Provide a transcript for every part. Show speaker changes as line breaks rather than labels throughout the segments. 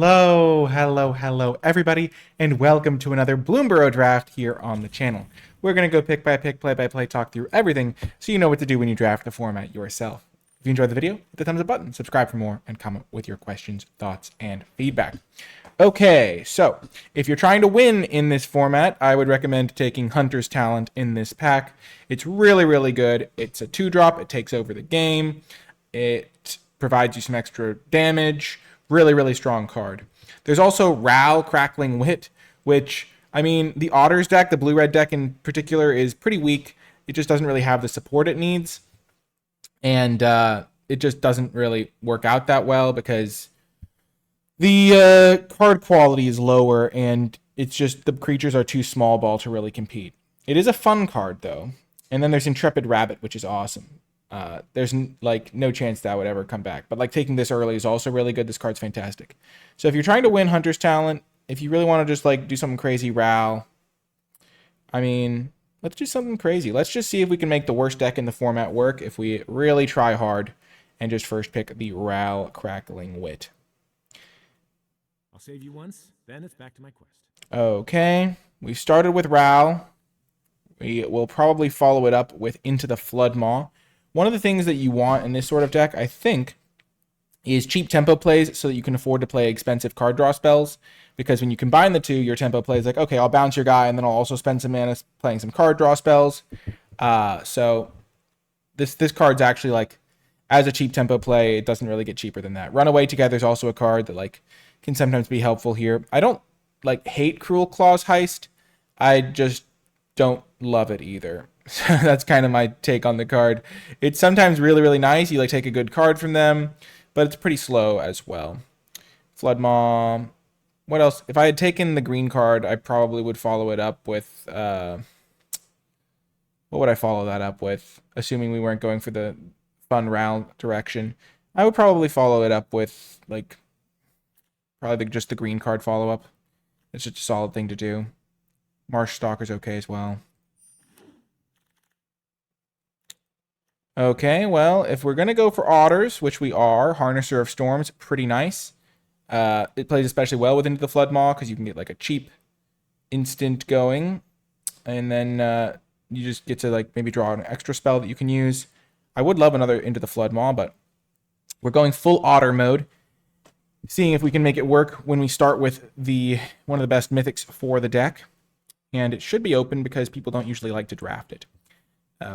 Hello, everybody, and welcome to another Bloomburrow Draft here on the channel. We're going to go pick by pick, play by play, talk through everything so you know what to do when you draft the format yourself. If you enjoyed the video, hit the thumbs up button, subscribe for more, and comment with your questions, thoughts, and feedback. Okay, so if you're trying to win in this format, I would recommend taking Hunter's Talent in this pack. It's really good. It's a 2-drop. It takes over the game. It provides you some extra damage. Really strong card. There's also Ral, Crackling Wit, which, I mean, the Otters deck, the blue-red deck in particular, is pretty weak. It just doesn't really have the support it needs. And it just doesn't really work out that well because the card quality is lower and it's just the creatures are too small ball to really compete. It is a fun card, though. And then there's Intrepid Rabbit, which is awesome. There's like no chance that would ever come back. But like taking this early is also really good. This card's fantastic. So if you're trying to win Hunter's Talent, if you really want to just like do something crazy, Ral, I mean, let's do something crazy. Let's just see if we can make the worst deck in the format work if we really try hard and just first pick the Ral, Crackling Wit.
I'll save you once, then it's back to my quest.
Okay, we started with Ral. We will probably follow it up with Into the Floodmaw. One of the things that you want in this sort of deck, I think, is cheap tempo plays so that you can afford to play expensive card draw spells. Because when you combine the two, your tempo play is like, okay, I'll bounce your guy, and then I'll also spend some mana playing some card draw spells. So this card's actually like, as a cheap tempo play, it doesn't really get cheaper than that. Runaway Together is also a card that like can sometimes be helpful here. I don't like hate Cruel Claw's Heist. I just don't love it either. So that's kind of my take on the card. It's sometimes really nice. You like take a good card from them, but it's pretty slow as well. Floodmaw. What else? If I had taken the green card, I probably would follow it up with what would I follow that up with? Assuming we weren't going for the fun round direction. I would probably follow it up with like probably just the green card follow up. It's just a solid thing to do. Marsh Stalker's okay as well. Okay, well, if we're going to go for Otters, which we are, Harnesser of Storms, pretty nice. It plays especially well with Into the Floodmaw because you can get like a cheap instant going. And then you just get to like maybe draw an extra spell that you can use. I would love another Into the Floodmaw, but we're going full Otter mode. Seeing if we can make it work when we start with one of the best mythics for the deck. And it should be open because people don't usually like to draft it.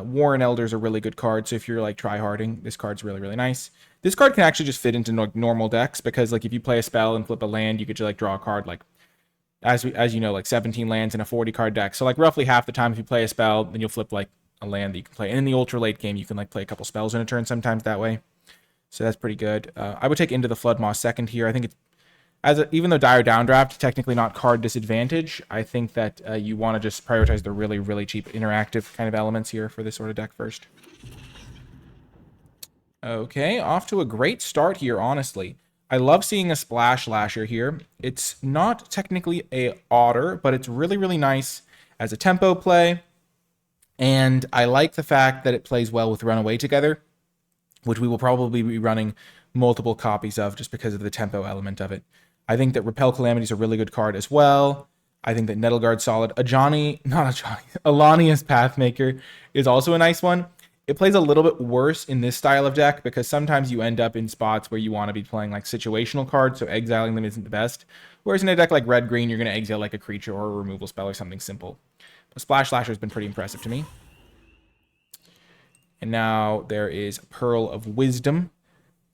Warren Elder's a really good card, so if you're like try-harding, this card's really nice. This card can actually just fit into normal decks because like if you play a spell and flip a land, you could just like draw a card like as you know, like 17 lands in a 40-card deck. So like roughly half the time if you play a spell, then you'll flip like a land that you can play. And in the ultra late game, you can like play a couple spells in a turn sometimes that way. So that's pretty good. I would take Into the Floodmaw second here. I think it's even though Dire Downdraft technically not card disadvantage, I think that you want to just prioritize the really cheap interactive kind of elements here for this sort of deck first. Okay, off to a great start here, honestly. I love seeing a Splash Lasher here. It's not technically a Otter, but it's really nice as a tempo play. And I like the fact that it plays well with Runaway Together, which we will probably be running multiple copies of just because of the tempo element of it. I think that Repel Calamity is a really good card as well. I think that Nettleguard's solid. Alania's Pathmaker is also a nice one. It plays a little bit worse in this style of deck because sometimes you end up in spots where you want to be playing like situational cards, so exiling them isn't the best. Whereas in a deck like Red-Green, you're going to exile like a creature or a removal spell or something simple. But Splash Lasher has been pretty impressive to me. And now there is Pearl of Wisdom.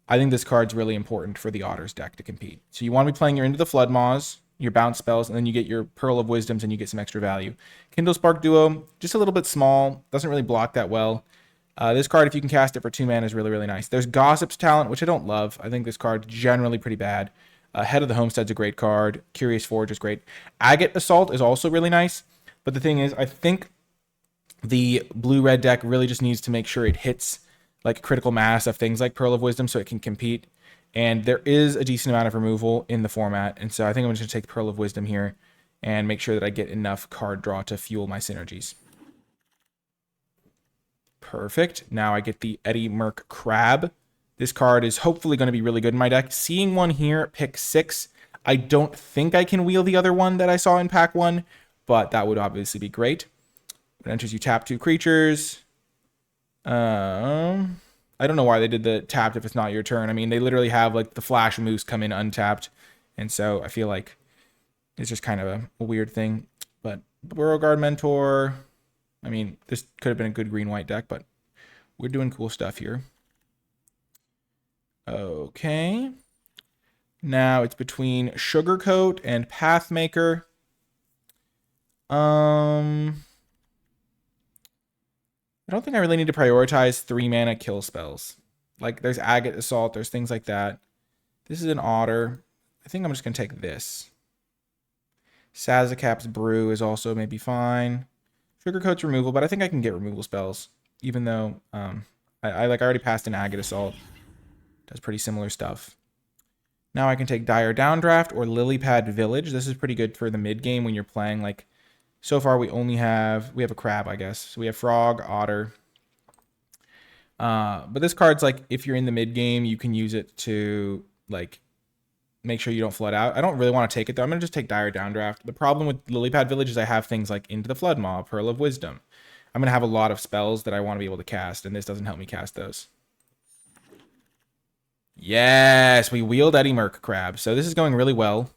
I think this card's really important for the Otters deck to compete. So you want to be playing your Into the Floodmaws, your bounce spells, and then you get your Pearl of Wisdoms and you get some extra value. Kindle Spark Duo, just a little bit small, doesn't really block that well. This card, if you can cast it for 2 mana, is really nice. There's Gossip's Talent, which I don't love. I think this card's generally pretty bad. Head of the Homestead's a great card. Curious Forge is great. Agate Assault is also really nice. But the thing is, I think the blue-red deck really just needs to make sure it hits like critical mass of things like Pearl of Wisdom so it can compete. And there is a decent amount of removal in the format. And so I think I'm just going to take Pearl of Wisdom here and make sure that I get enough card draw to fuel my synergies. Perfect. Now I get the Eddie Merc Crab. This card is hopefully going to be really good in my deck. Seeing one here, pick 6, I don't think I can wheel the other one that I saw in pack 1, but that would obviously be great. It enters, you tap 2 creatures. I don't know why they did the tapped if it's not your turn. I mean, they literally have like the Flash Moose come in untapped, and so I feel like it's just kind of a weird thing. But Beauregard Mentor, I mean, this could have been a good green-white deck, but we're doing cool stuff here. Okay. Now it's between Sugarcoat and Pathmaker. I don't think I really need to prioritize 3 mana kill spells. Like, there's Agate Assault, there's things like that. This is an Otter. I think I'm just going to take this. Sazakap's Brew is also maybe fine. Sugarcoat's removal, but I think I can get removal spells, even though I already passed an Agate Assault. Does pretty similar stuff. Now I can take Dire Downdraft or Lilypad Village. This is pretty good for the mid game when you're playing. Like, so far we have a crab, I guess. So we have Frog, Otter. But this card's like, if you're in the mid game, you can use it to like make sure you don't flood out. I don't really want to take it though. I'm gonna just take Dire Downdraft. The problem with Lilypad Village is I have things like Into the Flood Maw, Pearl of Wisdom. I'm gonna have a lot of spells that I want to be able to cast, and this doesn't help me cast those. Yes, we wheeled Eddie Merc Crab. So this is going really well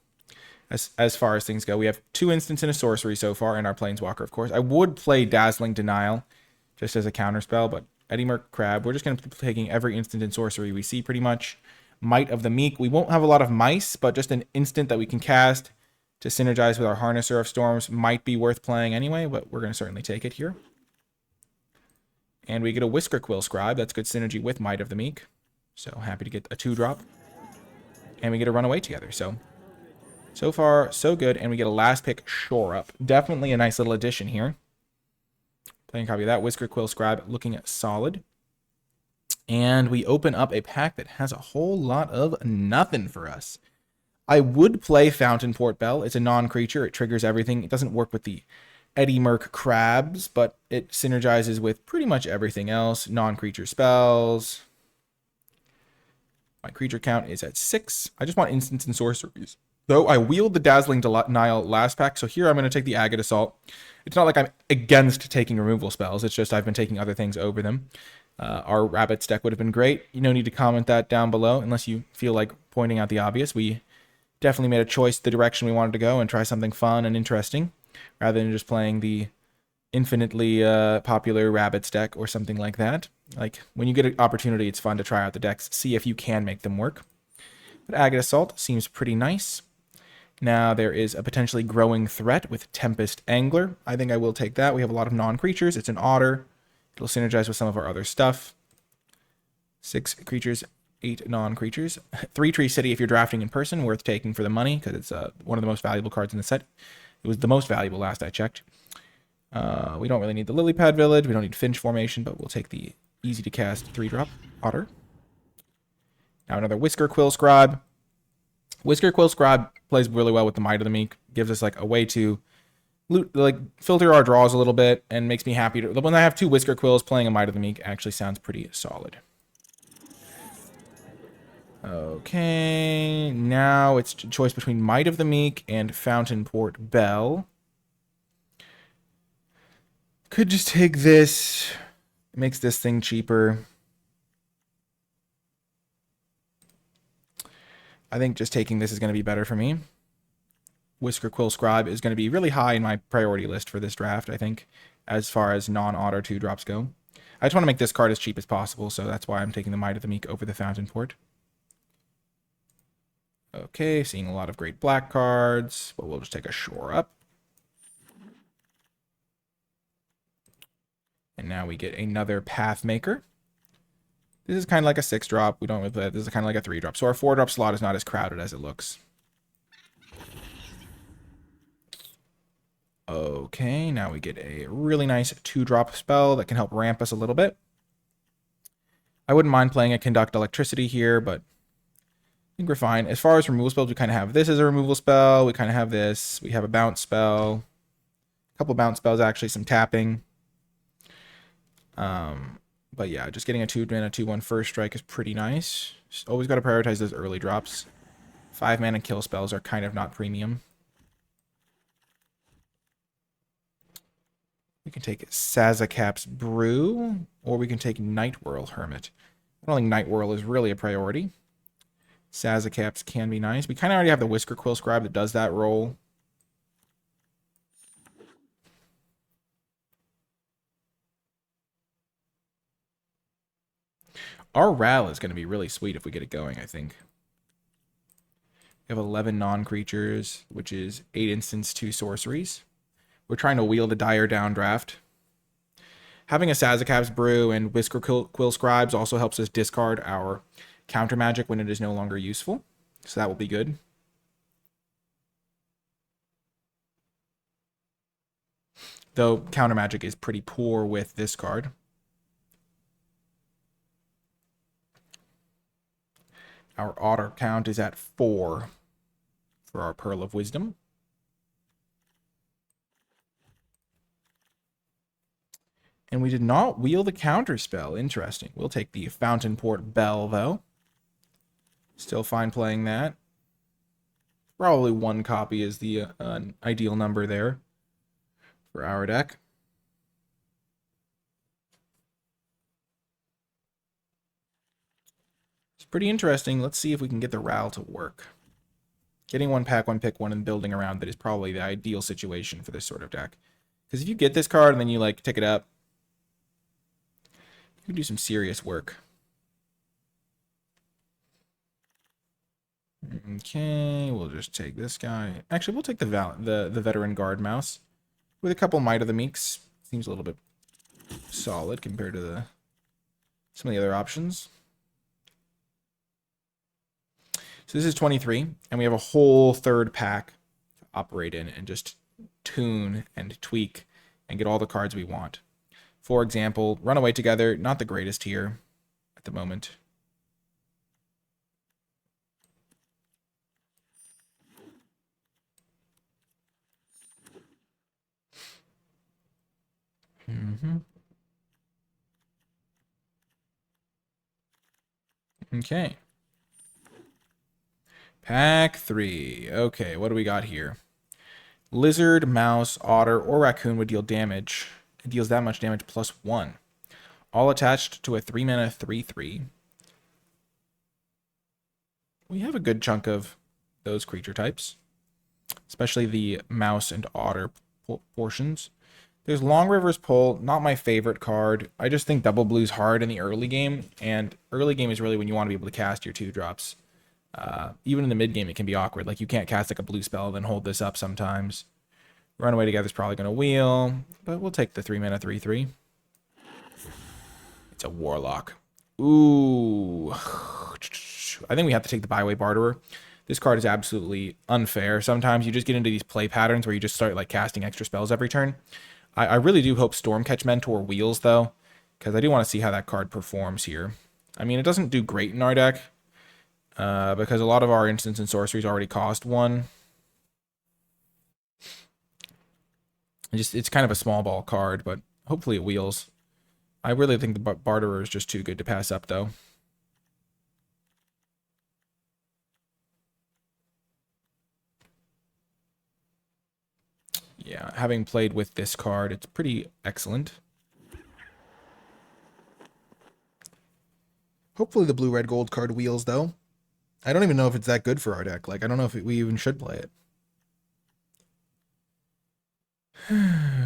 as far as things go. We have 2 instants and a sorcery so far, and our Planeswalker, of course. I would play Dazzling Denial just as a counterspell, but Eddie Merc Crab, we're just going to be taking every instant and sorcery we see pretty much. Might of the Meek. We won't have a lot of mice, but just an instant that we can cast to synergize with our Harnesser of Storms might be worth playing anyway, but we're going to certainly take it here. And we get a Whisker Quill Scribe. That's good synergy with Might of the Meek. So happy to get a 2-drop. And we get a Runaway together. So far, so good. And we get a last pick Shore Up. Definitely a nice little addition here. Playing a copy of that. Whisker Quill Scribe looking solid. And we open up a pack that has a whole lot of nothing for us. I would play Fountain Port Bell. It's a non-creature. It triggers everything. It doesn't work with the Eddie Merc Crabs, but it synergizes with pretty much everything else. Non-creature spells. My creature count is at 6. I just want instants and sorceries. Though I wheeled the Dazzling Denial last pack, so here I'm going to take the Agate Assault. It's not like I'm against taking removal spells. It's just I've been taking other things over them. Our Rabbits deck would have been great. You no need to comment that down below unless you feel like pointing out the obvious. We definitely made a choice the direction we wanted to go and try something fun and interesting rather than just playing the infinitely popular Rabbits deck or something like that. Like, when you get an opportunity, it's fun to try out the decks, see if you can make them work. But Agate Assault seems pretty nice. Now there is a potentially growing threat with Tempest Angler. I think I will take that. We have a lot of non-creatures. It's an Otter. It'll synergize with some of our other stuff. 6 creatures, 8 non-creatures. 3 Tree City if you're drafting in person, worth taking for the money, because it's one of the most valuable cards in the set. It was the most valuable last I checked. We don't really need the Lilypad Village. We don't need Finch Formation, but we'll take the easy-to-cast 3-drop Otter. Now another Whisker Quill Scribe. Whisker Quill Scribe plays really well with the Might of the Meek. Gives us like a way to filter our draws a little bit and makes me happy to. When I have 2 Whisker Quills, playing a Might of the Meek actually sounds pretty solid. Okay, now it's a choice between Might of the Meek and Fountain Port Bell. Could just take this. It makes this thing cheaper. I think just taking this is going to be better for me. Whisker Quill Scribe is going to be really high in my priority list for this draft, I think, as far as non-auto 2-drops go. I just want to make this card as cheap as possible, so that's why I'm taking the Might of the Meek over the Fountain Port. Okay, seeing a lot of great black cards, but we'll just take a Shore Up. And now we get another Pathmaker. This is kind of like a 6-drop. We don't really play that. This is kind of like a 3-drop. So our 4-drop slot is not as crowded as it looks. Okay, now we get a really nice 2-drop spell that can help ramp us a little bit. I wouldn't mind playing a Conduct Electricity here, but I think we're fine. As far as removal spells, we kind of have this as a removal spell. We kind of have this. We have a bounce spell. A couple bounce spells, actually, some tapping. But yeah, just getting a 2-mana 2/1 first strike is pretty nice. Just always got to prioritize those early drops. 5-mana kill spells are kind of not premium. We can take Sazakap's Brew, or we can take Nightwhirl Hermit. I don't think Nightwhirl is really a priority. Sazakap's can be nice. We kind of already have the Whisker Quill Scribe that does that role. Our Ral is going to be really sweet if we get it going, I think. We have 11 non-creatures, which is 8 instants, 2 sorceries. We're trying to wheel the Dire down draft. Having a Sazakap's Brew and Whisker Quill Scribes also helps us discard our counter magic when it is no longer useful. So that will be good. Though counter magic is pretty poor with this card. Our otter count is at 4 for our Pearl of Wisdom. And we did not wheel the counter spell. Interesting. We'll take the Fountainport Bell, though. Still fine playing that. Probably 1 copy is the ideal number there for our deck. It's pretty interesting. Let's see if we can get the Ral to work. Getting 1 pack, 1 pick 1, and building around that is probably the ideal situation for this sort of deck. Because if you get this card and then you like pick it up, you can do some serious work. Okay, we'll just take this guy. Actually, we'll take the Veteran Guard Mouse with a couple Might of the Meeks. Seems a little bit solid compared to some of the other options. So this is 23, and we have a whole 3rd pack to operate in and just tune and tweak and get all the cards we want. For example, Runaway Together, not the greatest here at the moment. Okay. Pack 3. Okay, what do we got here? Lizard, Mouse, Otter, or Raccoon would deal damage. It deals that much damage plus 1. All attached to a 3-mana 3/3. We have a good chunk of those creature types, especially the Mouse and Otter portions. There's Long River's Pull, not my favorite card. I just think double blue's hard in the early game, and early game is really when you want to be able to cast your 2-drops. Even in the mid game, it can be awkward. Like you can't cast like a blue spell, then hold this up sometimes. Runaway Together is probably going to wheel, but we'll take the 3-mana 3/3. It's a Warlock. Ooh. I think we have to take the Byway Barterer. This card is absolutely unfair. Sometimes you just get into these play patterns where you just start like casting extra spells every turn. I really do hope Stormcatch Mentor wheels, though, because I do want to see how that card performs here. I mean, it doesn't do great in our deck, because a lot of our instants and sorceries already cost 1. It's kind of a small ball card, but hopefully it wheels. I really think the Barterer is just too good to pass up, though. Yeah, having played with this card, it's pretty excellent. Hopefully the blue-red-gold card wheels, though. I don't even know if it's that good for our deck. Like, I don't know if we even should play it.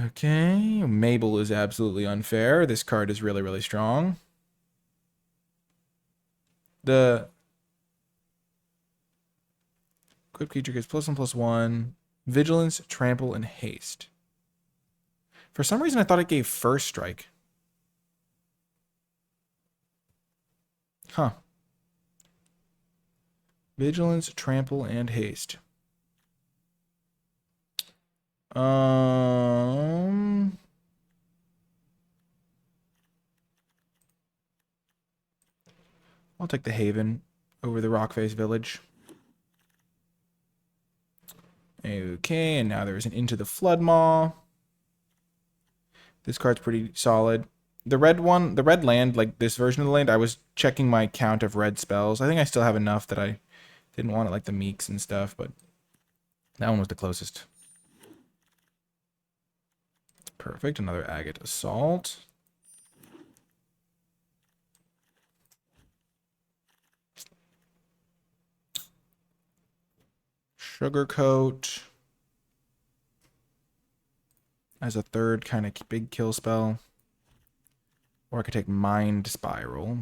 Okay, Mabel is absolutely unfair. This card is really, really strong. The equipped creature gets +1/+1, Vigilance, Trample, and Haste. For some reason, I thought it gave First Strike. Huh. Vigilance, Trample, and Haste. I'll take the Haven over the Rockface Village. Okay, and now there's an Into the Floodmaw. This card's pretty solid. The red one, the red land, like this version of the land, I was checking my count of red spells. I think I still have enough that Didn't want it like the Meeks and stuff, but that one was the closest. Perfect. Another Agate Assault. Sugarcoat. As a third kind of big kill spell. Or I could take Mind Spiral.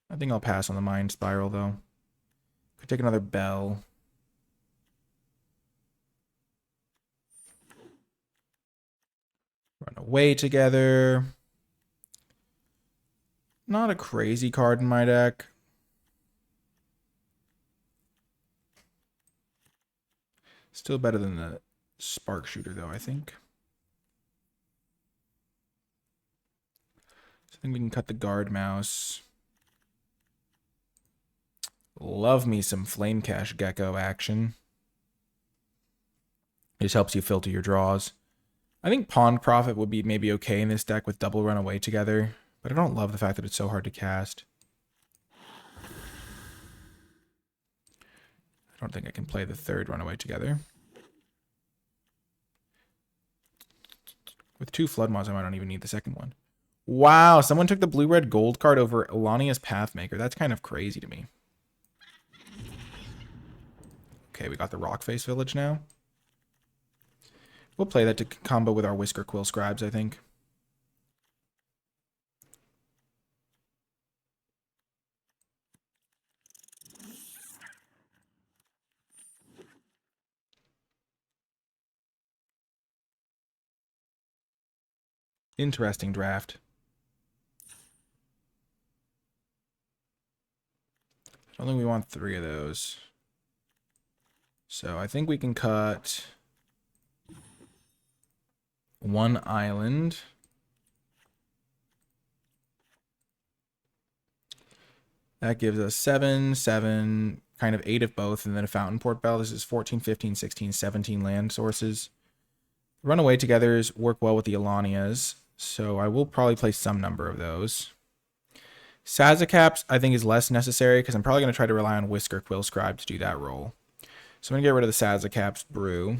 I think I'll pass on the Mind Spiral, though. Could take another Bell. Run away together. Not a crazy card in my deck. Still better than the Spark Shooter, though, I think. So I think we can cut the Guard Mouse. Love me some Flame Cache Gecko action. It just helps you filter your draws. I think Pond Prophet would be maybe okay in this deck with double Runaway together, but I don't love the fact that it's so hard to cast. I don't think I can play the third Runaway together. With 2 Flood Mods, I might not even need the second one. Wow, someone took the blue-red gold card over Elania's Pathmaker. That's kind of crazy to me. Okay, we got the Rockface Village now. We'll play that to combo with our Whisker Quill Scribes, I think. Interesting draft. I don't think we want 3 of those. So I think we can cut 1 island. That gives us 7, 7, kind of 8 of both, and then a Fountain Port Bell. This is 14, 15, 16, 17 land sources. Runaway togethers work well with the Elanias, so I will probably play some number of those. Sazacaps, I think, is less necessary because I'm probably going to try to rely on Whisker Quill Scribe to do that role. So I'm going to get rid of the Sazacaps brew.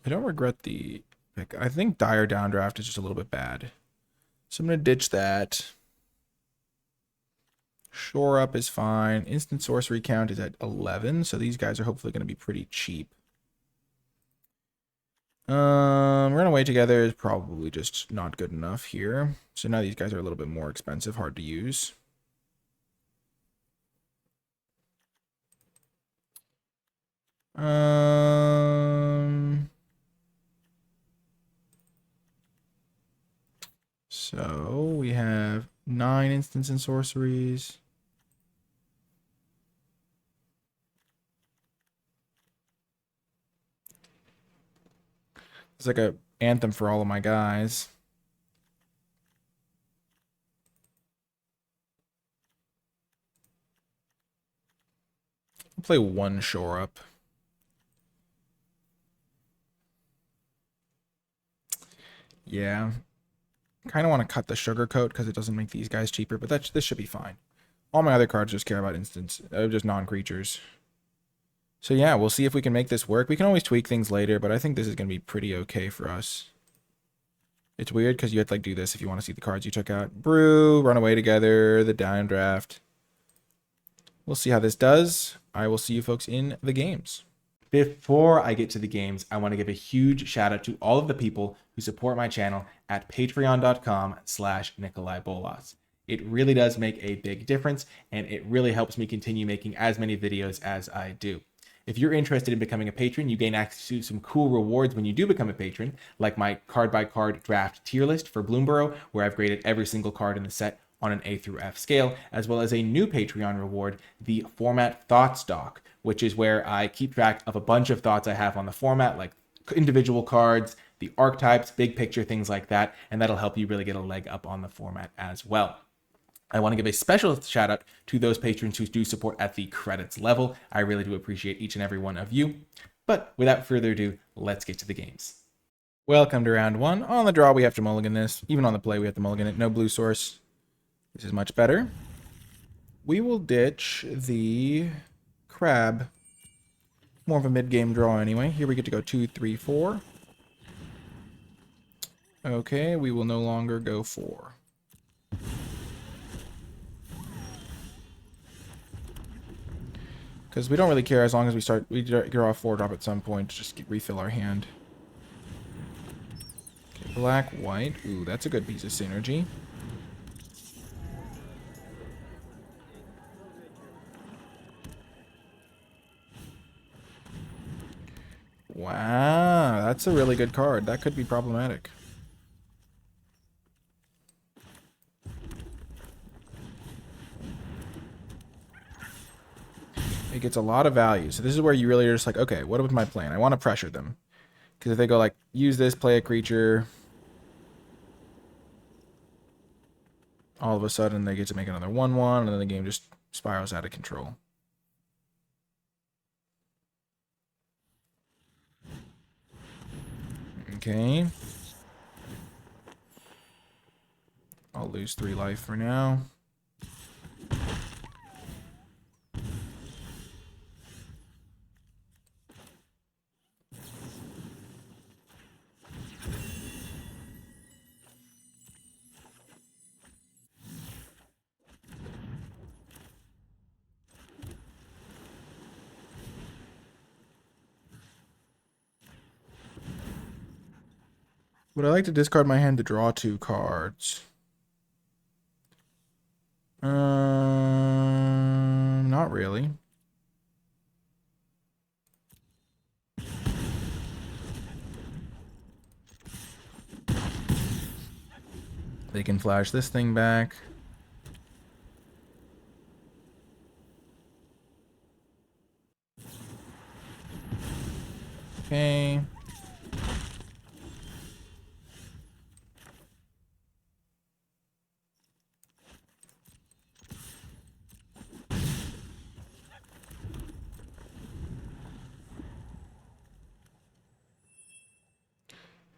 I don't regret the pick. I think Dire Downdraft is just a little bit bad. So I'm going to ditch that. Shore Up is fine. Instant Sorcery count is at 11, so these guys are hopefully going to be pretty cheap. Runaway together is probably just not good enough here. So now these guys are a little bit more expensive, hard to use. So we have 9 instants and sorceries. It's like a anthem for all of my guys. I'll play 1 Shore Up. Yeah. Kind of want to cut the Sugarcoat because it doesn't make these guys cheaper, but this should be fine. All my other cards just care about instants. They're just non-creatures. So yeah, we'll see if we can make this work. We can always tweak things later, but I think this is going to be pretty okay for us. It's weird because you have to like do this if you want to see the cards you took out. Brew, Runaway together, the Downdraft. We'll see how this does. I will see you folks in the games. Before I get to the games, I want to give a huge shout out to all of the people who support my channel at patreon.com/NicolaiBolas. It really does make a big difference, and it really helps me continue making as many videos as I do. If you're interested in becoming a patron, you gain access to some cool rewards when you do become a patron, like my card-by-card draft tier list for Bloomburrow, where I've graded every single card in the set on an A through F scale, as well as a new Patreon reward, the Format Thoughts Doc, which is where I keep track of a bunch of thoughts I have on the format, like individual cards, the archetypes, big picture, things like that, and that'll help you really get a leg up on the format as well. I want to give a special shout out to those patrons who do support at the credits level. I really do appreciate each and every one of you. But without further ado, let's get to the games. Welcome to round one. On the draw, we have to mulligan this. Even on the play, we have to mulligan it. No blue source. This is much better. We will ditch the crab. More of a mid-game draw anyway. Here we get to go 2, 3, 4. Okay, we will no longer go 4. Because we don't really care as long as we draw a 4-drop at some point to just refill our hand. Okay, black, white. Ooh, that's a good piece of synergy. Wow, that's a really good card. That could be problematic. It gets a lot of value. So this is where you really are just like, okay, what was my plan? I want to pressure them. Because if they go like, use this, play a creature, all of a sudden they get to make another 1/1, and then the game just spirals out of control. Okay. I'll lose 3 life for now. Would I like to discard my hand to draw 2 cards? Not really. They can flash this thing back. Okay.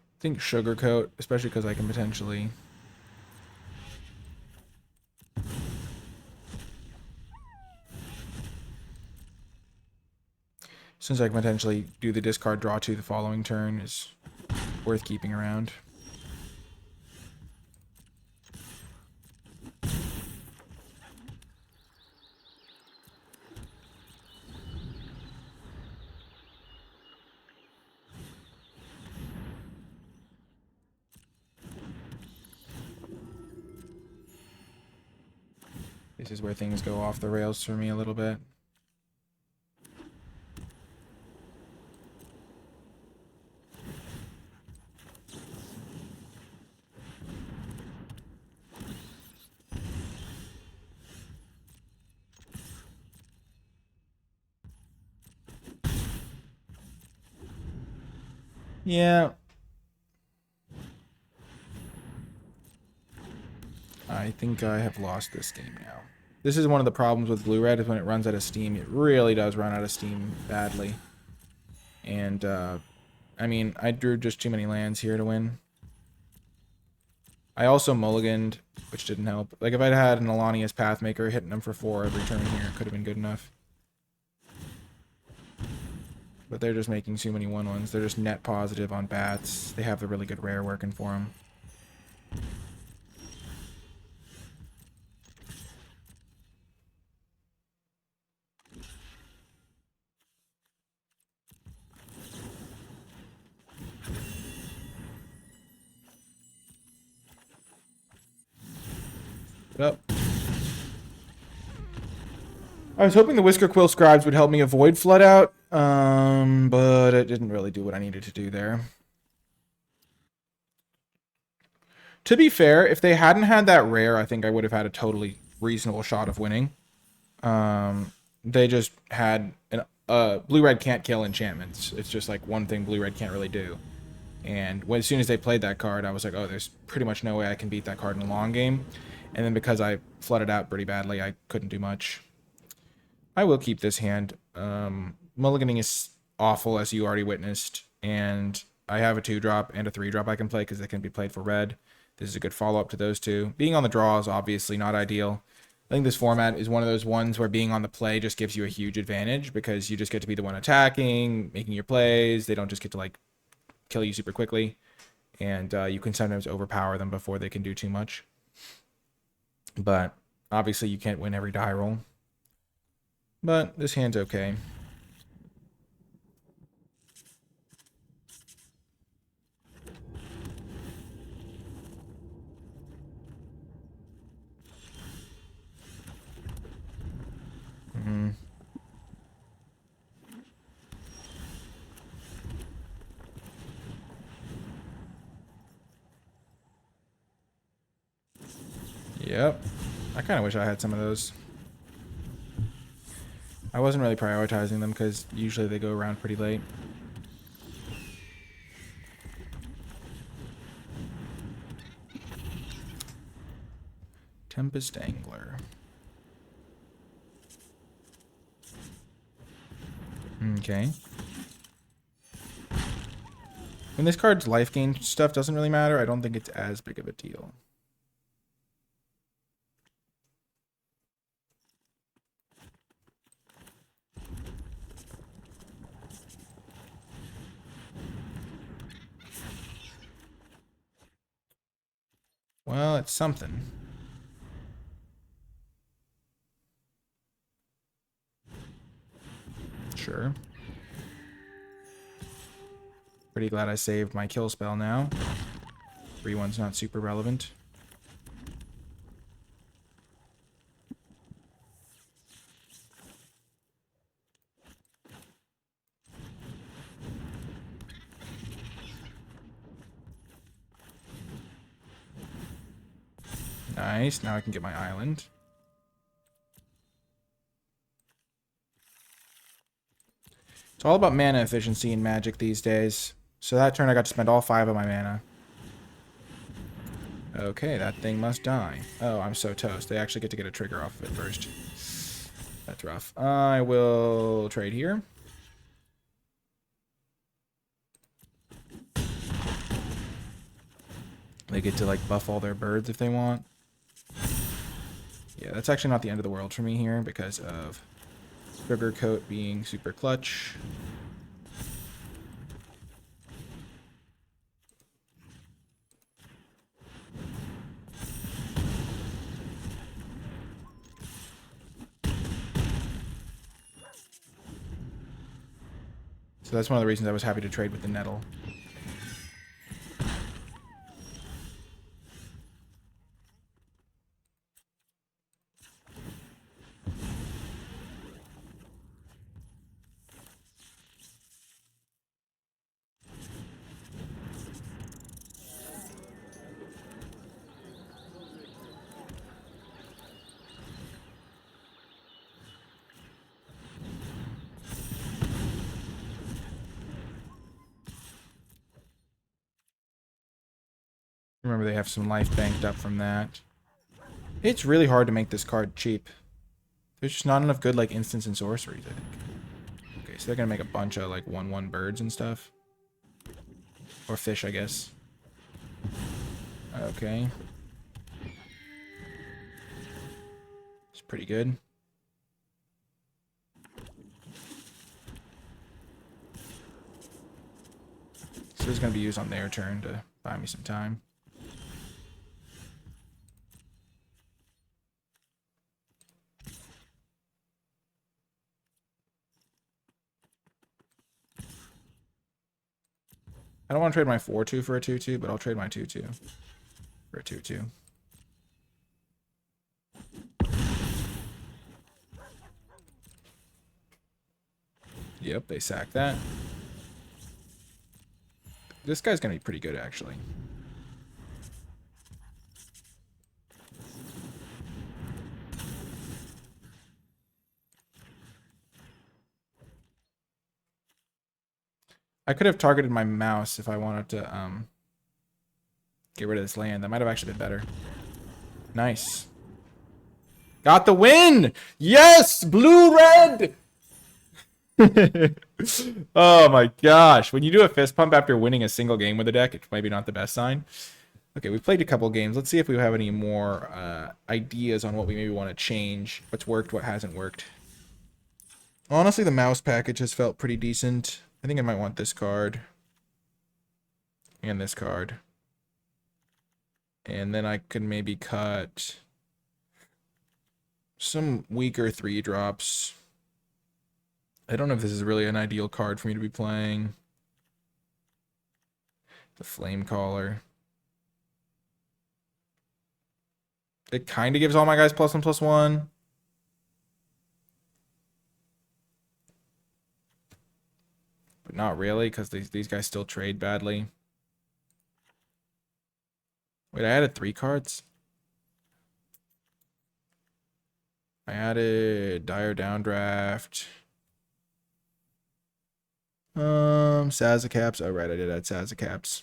I think sugarcoat, especially because I can potentially... Since I can potentially do the discard draw 2 the following turn is worth keeping around. This is where things go off the rails for me a little bit. Yeah. I think I have lost this game now. This is one of the problems with blue-red, is when it runs out of steam. It really does run out of steam badly. And, I mean, I drew just too many lands here to win. I also mulliganed, which didn't help. Like, if I'd had an Alania's Pathmaker hitting them for 4 every turn here, it could have been good enough. But they're just making too many 1/1s. They're just net positive on bats. They have the really good rare working for them. Yep. I was hoping the Whisker Quill Scribes would help me avoid Flood Out, but it didn't really do what I needed to do there. To be fair, if they hadn't had that rare, I think I would have had a totally reasonable shot of winning. They just had blue-red can't kill enchantments. It's just like one thing blue-red can't really do. And as soon as they played that card, I was like, oh, there's pretty much no way I can beat that card in a long game. And then because I flooded out pretty badly, I couldn't do much. I will keep this hand. Mulliganing is awful, as you already witnessed. And I have a 2-drop and a 3-drop I can play because they can be played for red. This is a good follow-up to those two. Being on the draw is obviously not ideal. I think this format is one of those ones where being on the play just gives you a huge advantage because you just get to be the one attacking, making your plays. They don't just get to like kill you super quickly. And you can sometimes overpower them before they can do too much. But obviously you can't win every die roll. But this hand's okay. Yep. I kind of wish I had some of those. I wasn't really prioritizing them because usually they go around pretty late. Tempest Angler. Okay. When this card's life gain stuff doesn't really matter, I don't think it's as big of a deal. Well, it's something. Sure. Pretty glad I saved my kill spell now. 3-1's not super relevant. Nice, now I can get my island. It's all about mana efficiency in Magic these days. So that turn I got to spend all 5 of my mana. Okay, that thing must die. Oh, I'm so toast. They actually get to get a trigger off of it first. That's rough. I will trade here. They get to like buff all their birds if they want. Yeah, that's actually not the end of the world for me here because of Sugar Coat being super clutch. So that's one of the reasons I was happy to trade with the Nettle. Remember, they have some life banked up from that. It's really hard to make this card cheap. There's just not enough good like instants and sorceries, I think. Okay, so they're gonna make a bunch of like 1/1 birds and stuff. Or fish, I guess. Okay. It's pretty good. So this is gonna be used on their turn to buy me some time. I don't want to trade my 4/2 for a 2/2, but I'll trade my 2/2 for a 2/2. Yep, they sack that. This guy's going to be pretty good, actually. I could have targeted my mouse if I wanted to get rid of this land. That might have actually been better. Nice. Got the win! Yes! Blue-red! Oh my gosh. When you do a fist pump after winning a single game with a deck, it's maybe not the best sign. Okay, we've played a couple games. Let's see if we have any more ideas on what we maybe want to change. What's worked, what hasn't worked. Honestly, the mouse package has felt pretty decent. I think I might want this card. And this card. And then I could maybe cut some weaker 3-drops. I don't know if this is really an ideal card for me to be playing. The Flame Caller. It kind of gives all my guys +1/+1. But not really, because these guys still trade badly. Wait, I added 3 cards? I added Dire Downdraft. Sazacaps. Oh, right, I did add Sazacaps.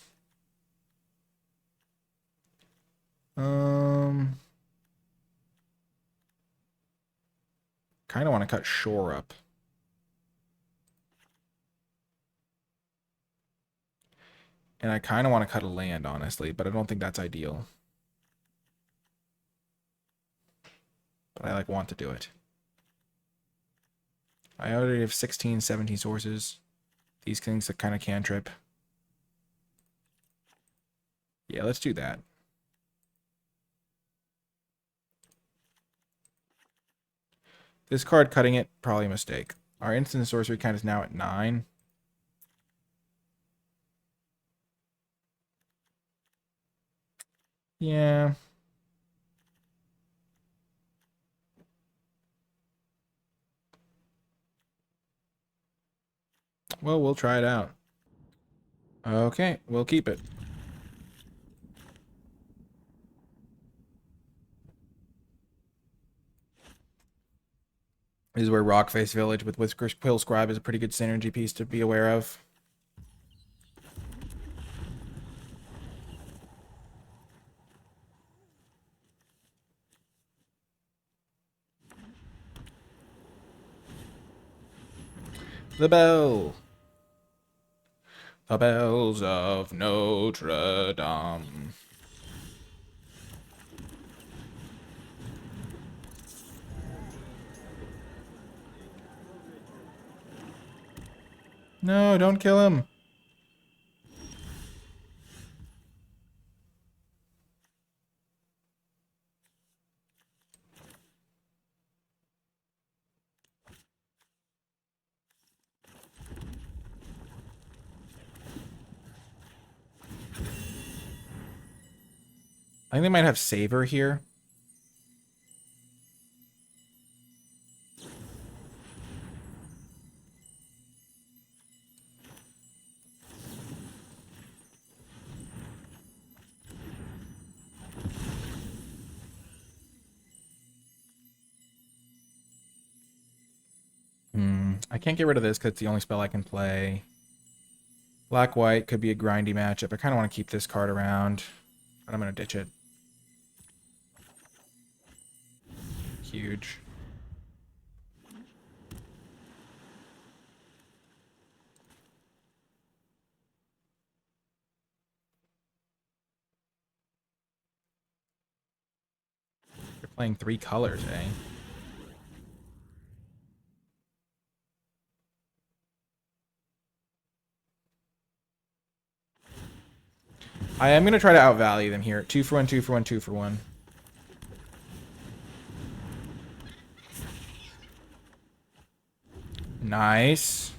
Kind of want to cut Shore Up. And I kind of want to cut a land, honestly, but I don't think that's ideal. But I want to do it. I already have 16, 17 sources. These things that kind of cantrip. Yeah, let's do that. This card cutting it, probably a mistake. Our instant sorcery count is now at 9. Yeah. Well, we'll try it out. Okay, we'll keep it. This is where Rockface Village with Quill Scribe is a pretty good synergy piece to be aware of. The bell. The bells of Notre Dame. No, don't kill him. I think they might have Savor here. I can't get rid of this because it's the only spell I can play. Black-white could be a grindy matchup. I kind of want to keep this card around, but I'm going to ditch it. Huge. You're playing 3 colors, eh? I am going to try to outvalue them here. 2 for 1, 2 for 1, 2 for 1. Nice.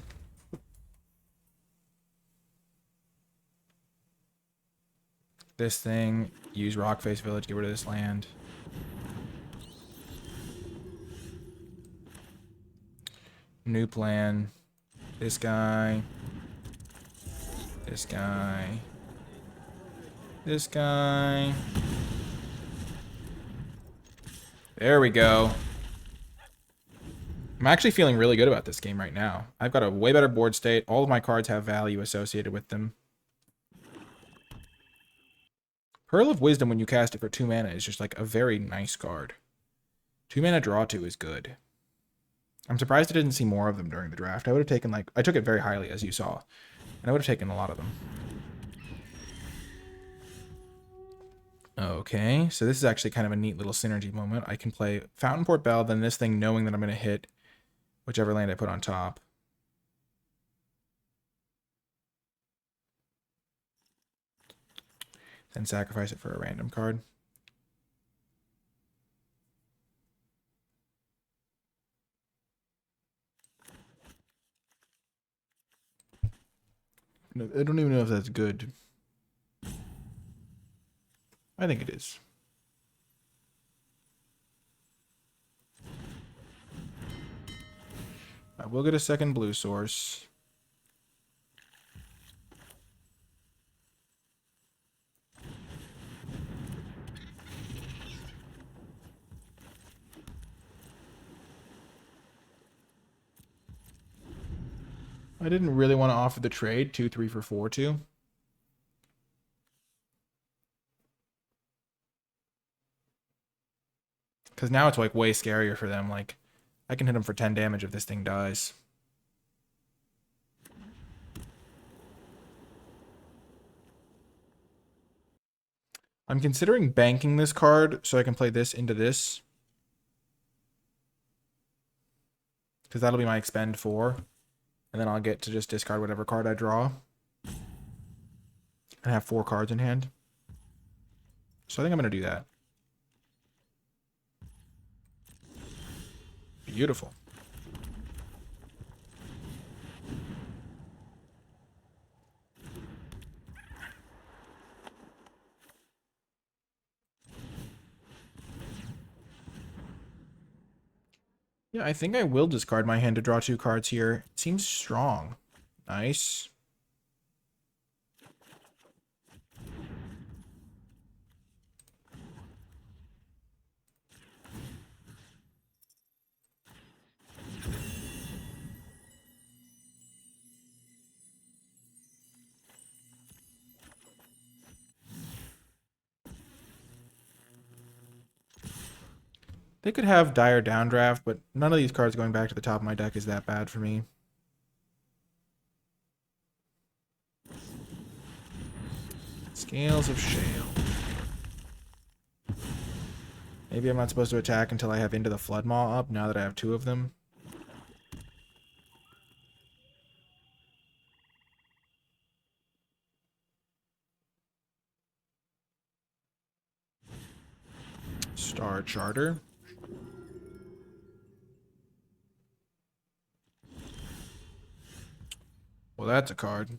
This thing. Use Rockface Village. Get rid of this land. New plan. This guy. This guy. This guy. There we go. I'm actually feeling really good about this game right now. I've got a way better board state. All of my cards have value associated with them. Pearl of Wisdom, when you cast it for 2 mana, is just like a very nice card. 2 mana draw 2 is good. I'm surprised I didn't see more of them during the draft. I would have taken, like, I took it very highly, as you saw, and I would have taken a lot of them. Okay, so this is actually kind of a neat little synergy moment. I can play Fountain Port Bell, then this thing knowing that I'm going to hit whichever land I put on top. Then sacrifice it for a random card. I don't even know if that's good. I think it is. I will get a second blue source. I didn't really want to offer the trade 2-3 for 4-2. Because now it's like way scarier for them. Like, I can hit them for 10 damage if this thing dies. I'm considering banking this card so I can play this into this. Because that'll be my expend 4. And then I'll get to just discard whatever card I draw. And have 4 cards in hand. So I think I'm going to do that. Beautiful. Yeah, I think I will discard my hand to draw 2 cards here. It seems strong. Nice. They could have Dire Downdraft, but none of these cards going back to the top of my deck is that bad for me. Scales of Shale. Maybe I'm not supposed to attack until I have Into the Flood Maw up, now that I have 2 of them. Star Charter. Well, that's a card.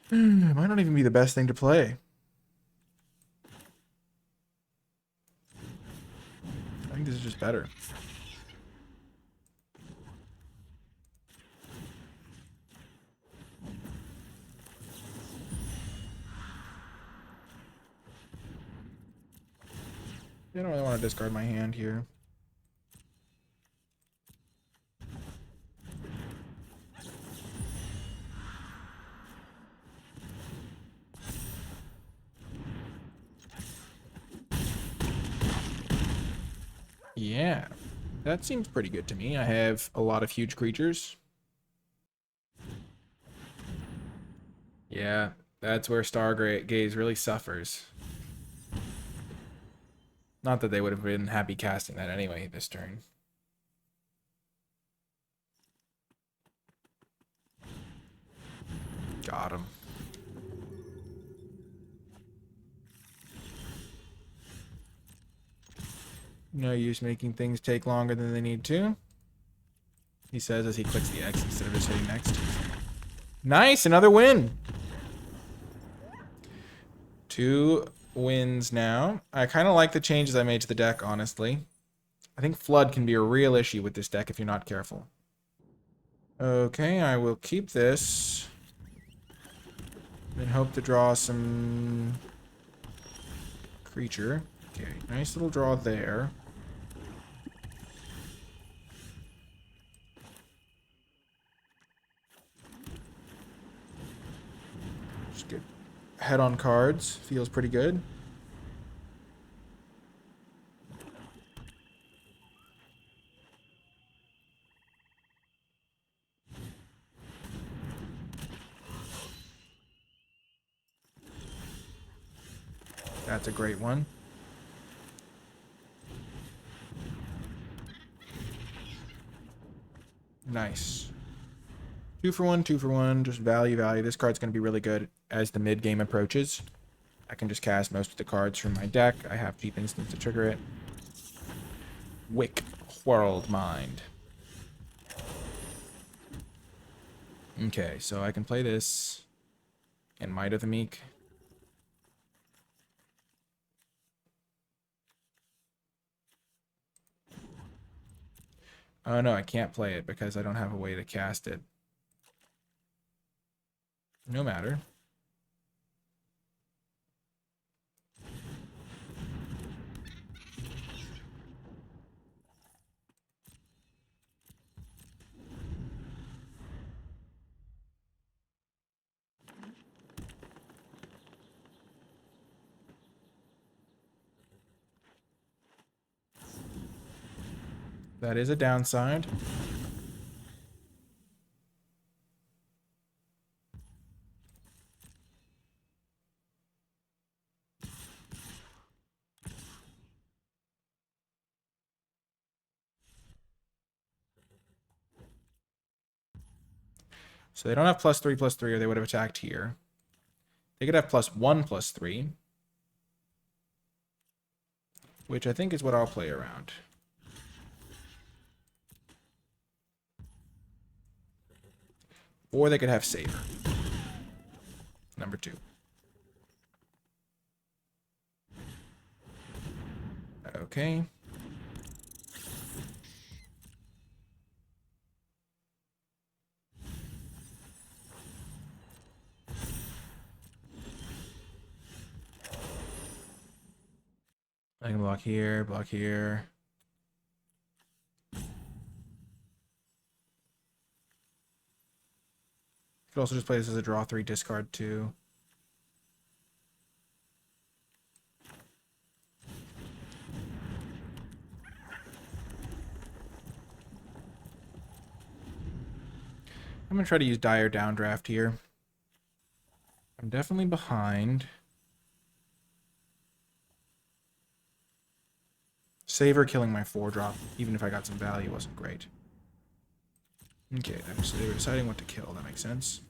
Might not even be the best thing to play. I think this is just better. I don't really want to discard my hand here. Yeah, that seems pretty good to me. I have a lot of huge creatures. Yeah, that's where Stargaze really suffers. Not that they would have been happy casting that anyway this turn. Got him. No use making things take longer than they need to. He says as he clicks the X instead of just hitting next. Nice, another win. 2 wins now. I kind of like the changes I made to the deck, honestly. I think Flood can be a real issue with this deck if you're not careful. Okay, I will keep this. And hope to draw some creature. Okay, nice little draw there. Just get head on cards. Feels pretty good. That's a great one. Nice. 2 for 1, 2 for 1. Just value, value. This card's going to be really good as the mid game approaches. I can just cast most of the cards from my deck. I have cheap instants to trigger it. Wick World Mind. Okay, so I can play this and Might of the Meek. Oh no, I can't play it because I don't have a way to cast it. No matter. That is a downside. So they don't have +3/+3, or they would have attacked here. They could have +1/+3, which I think is what I'll play around. Or they could have Saber. Number 2. Okay. I can block here, block here. Could also just play this as a draw 3, discard 2. I'm going to try to use Dire Downdraft here. I'm definitely behind. Saver killing my 4-drop, even if I got some value, wasn't great. Okay, so they were deciding what to kill. That makes sense.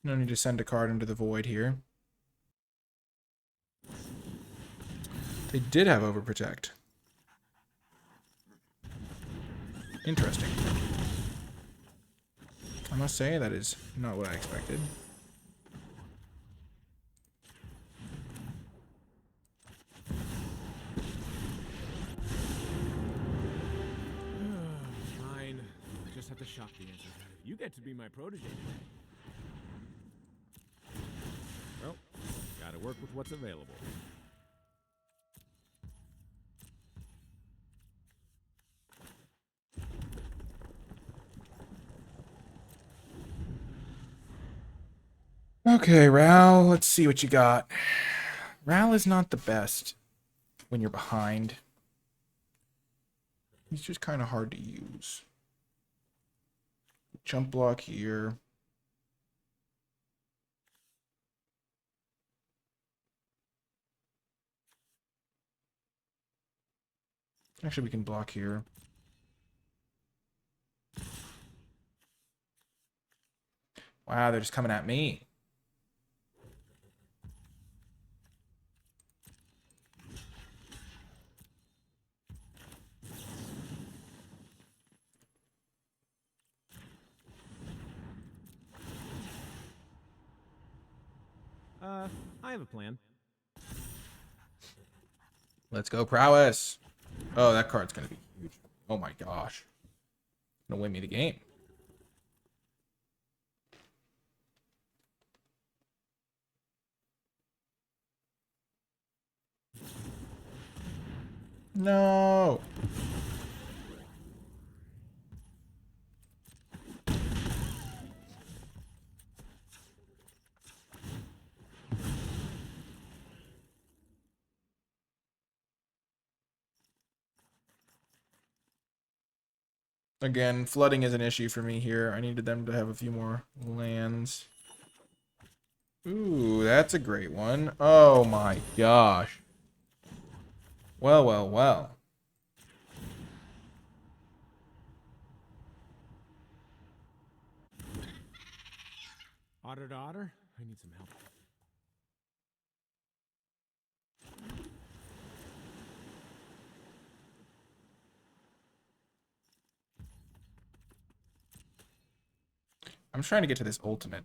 No need to send a card into the void here. They did have Overprotect. Interesting. I must say, that is not what I expected.
Fine. I just have to shop the answer. You get to be my protege today. Well, gotta work with what's available.
Okay, Ral, let's see what you got. Ral is not the best when you're behind. He's just kind of hard to use. Jump block here. Actually, we can block here. Wow, they're just coming at me.
I have a plan.
Let's go, prowess. Oh, that card's gonna be huge. Oh my gosh. Gonna win me the game. No. Again, flooding is an issue for me here. I needed them to have a few more lands. Ooh, that's a great one. Oh my gosh. Well, well, well.
Otter to otter? I need some help.
I'm trying to get to this ultimate.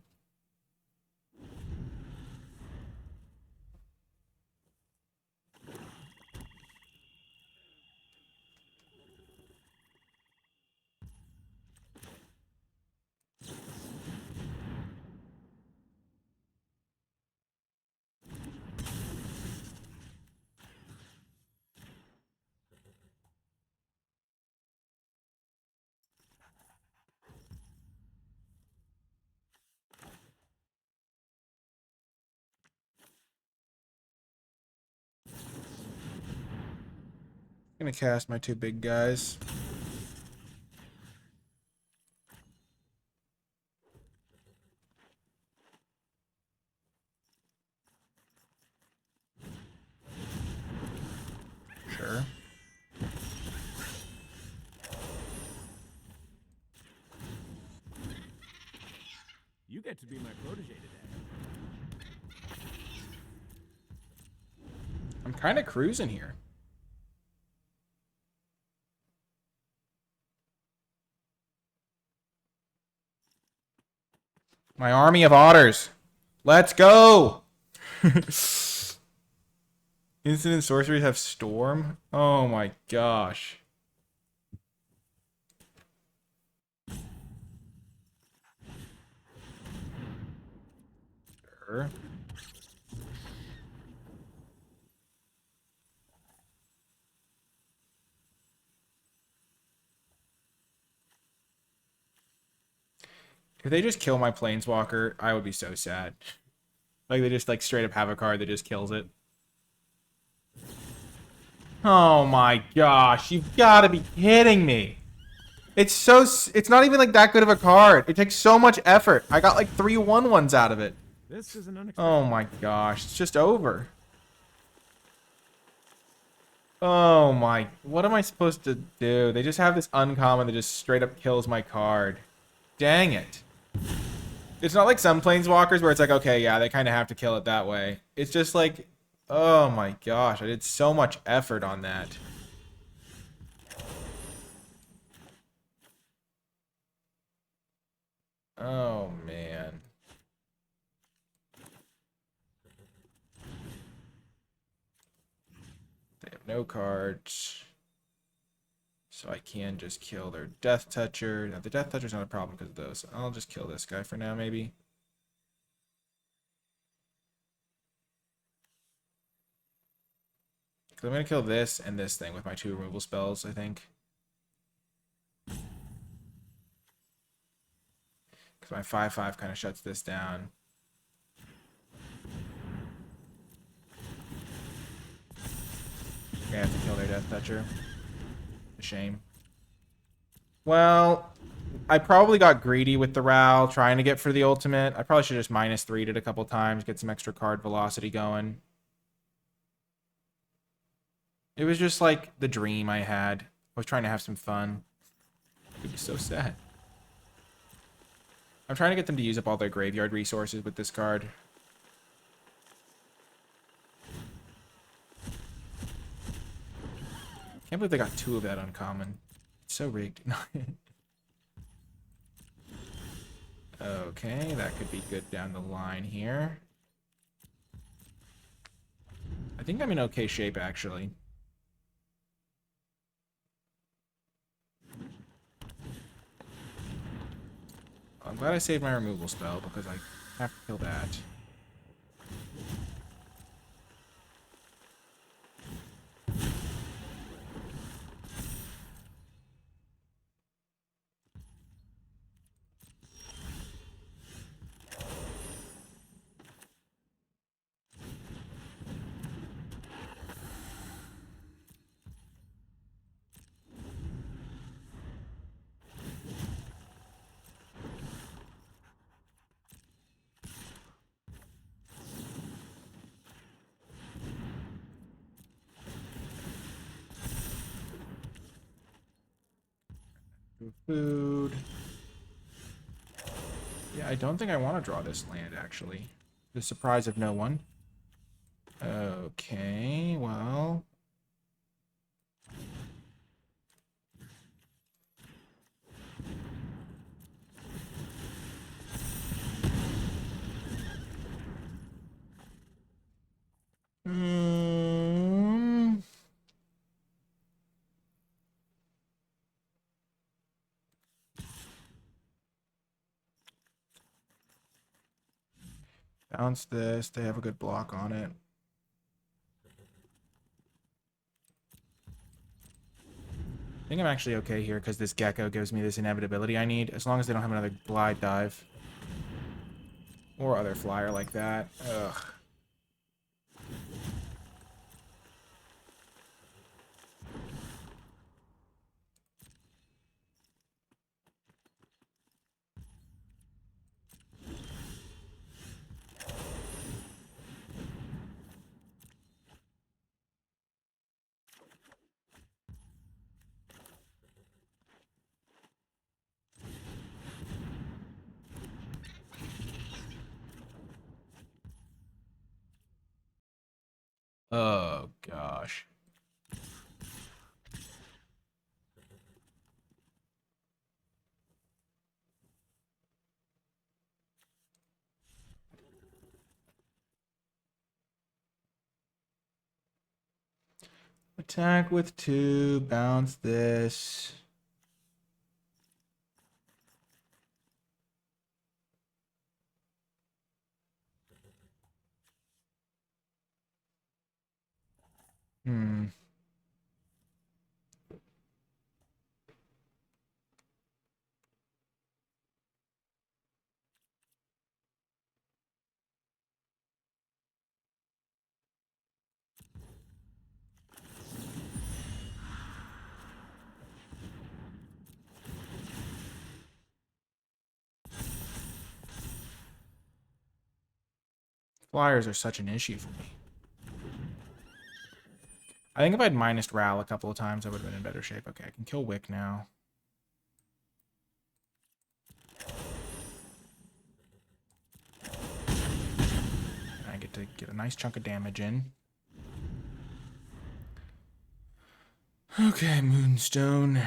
I'm gonna cast my two big guys. Sure.
You get to be my protege today.
I'm kind of cruising here. My army of otters. Let's go! Instant and sorceries have storm? Oh my gosh. Sure. If they just kill my planeswalker, I would be so sad. Like they just like straight up have a card that just kills it. Oh my gosh, you've got to be kidding me. It's not even like that good of a card. It takes so much effort. I got like 3 1/1s out of it.
This is an unexpected.
Oh my gosh, it's just over. Oh my, what am I supposed to do? They just have this uncommon that just straight up kills my card. Dang it. It's not like some planeswalkers where it's like, okay, yeah, they kind of have to kill it that way. It's just like, oh my gosh, I did so much effort on that. Oh man. They have no cards. So I can just kill their Death Toucher. Now, the Death Toucher's not a problem because of those. I'll just kill this guy for now, maybe. Because I'm going to kill this and this thing with my 2 removal spells, I think. Because my 5/5 kind of shuts this down. I'm going to have to kill their Death Toucher. A shame. Well, I probably got greedy with the Ral, trying to get for the ultimate. I probably should have just -3'd it a couple times, get some extra card velocity going. It was just like the dream I had. I was trying to have some fun. It was so sad. I'm trying to get them to use up all their graveyard resources with this card. Can't believe they got 2 of that uncommon. It's so rigged. Okay, that could be good down the line here. I think I'm in okay shape, actually. I'm glad I saved my removal spell because I have to kill that. Food. Yeah, I don't think I want to draw this land, actually. The surprise of no one. Okay, well... Hmm... Bounce this. They have a good block on it. I think I'm actually okay here because this Gecko gives me this inevitability I need, as long as they don't have another Glide Dive. Or other flyer like that. Ugh. Oh, gosh. Attack with 2, bounce this. Hmm. Flyers are such an issue for me. I think if I'd minused Ral a couple of times, I would have been in better shape. Okay, I can kill Wick now. And I get to get a nice chunk of damage in. Okay, Moonstone.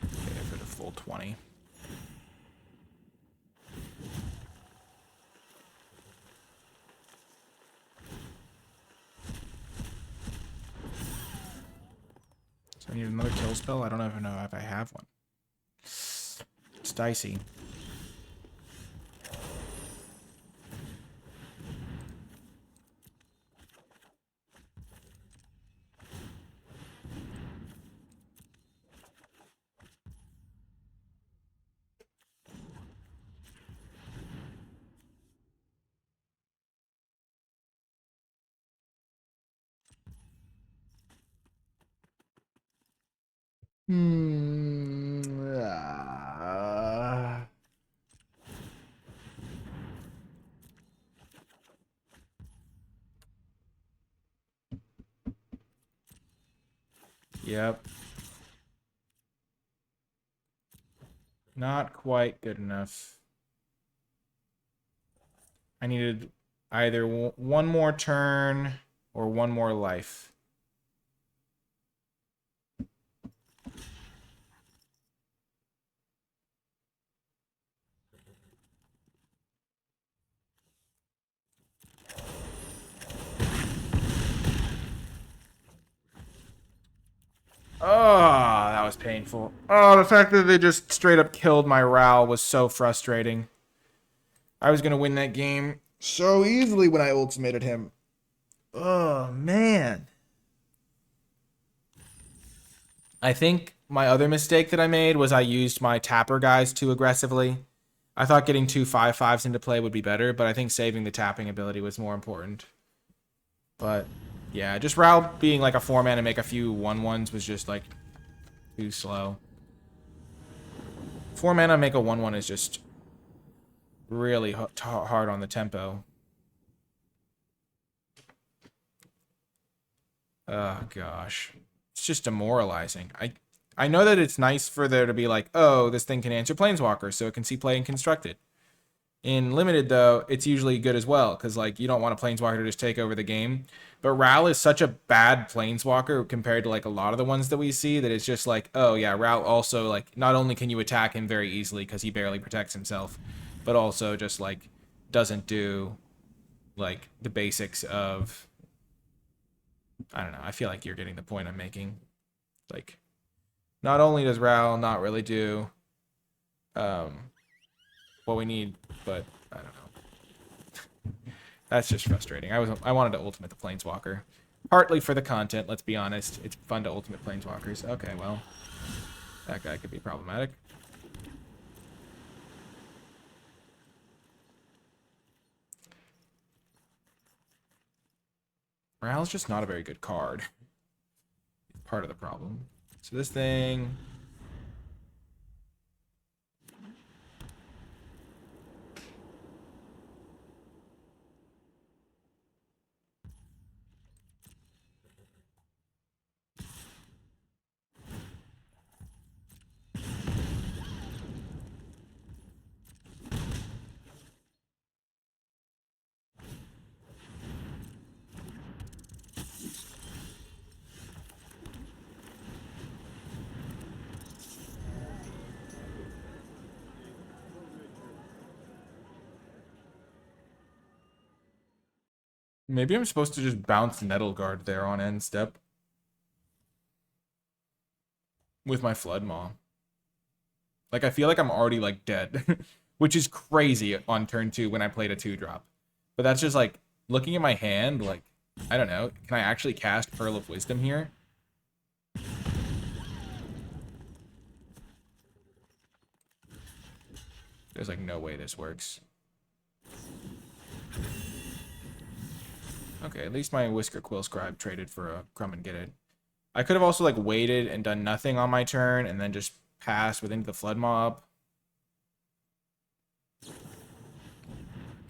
Okay, for the full 20. So I need another kill spell. I don't even know if I have one. It's dicey. Hmm. Yep. Not quite good enough. I needed either one more turn or one more life. Oh, that was painful. Oh, the fact that they just straight up killed my Ral was so frustrating. I was going to win that game so easily when I ultimated him. Oh, man. I think my other mistake that I made was I used my tapper guys too aggressively. I thought getting 2 5/5s into play would be better, but I think saving the tapping ability was more important. But yeah, just Ral being like a 4-man and make a few 1/1s was just like too slow. 4-mana make a 1/1 is just really hard on the tempo. Oh gosh, it's just demoralizing. I know that it's nice for there to be like, oh, this thing can answer Planeswalker, so it can see play and construct it. In limited though, it's usually good as well because like you don't want a Planeswalker to just take over the game. But Ral is such a bad Planeswalker compared to like a lot of the ones that we see that it's just like, oh yeah, Ral also like not only can you attack him very easily because he barely protects himself, but also just like doesn't do like the basics of, I don't know. I feel like you're getting the point I'm making. Like, not only does Ral not really do what we need, but I don't know. That's just frustrating. I wanted to ultimate the Planeswalker. Partly for the content, let's be honest. It's fun to ultimate Planeswalkers. Okay, well, that guy could be problematic. Ral's just not a very good card. Part of the problem. So this thing... Maybe I'm supposed to just bounce Nettle Guard there on end step. With my Flood Maw. Like, I feel like I'm already, like, dead. Which is crazy on turn 2 when I played a 2-drop. But that's just, like, looking at my hand, like, I don't know. Can I actually cast Pearl of Wisdom here? There's, like, no way this works. Okay, at least my Whisker Quill Scribe traded for a Crumb and Get It. I could have also, like, waited and done nothing on my turn and then just passed with into the Flood Mob.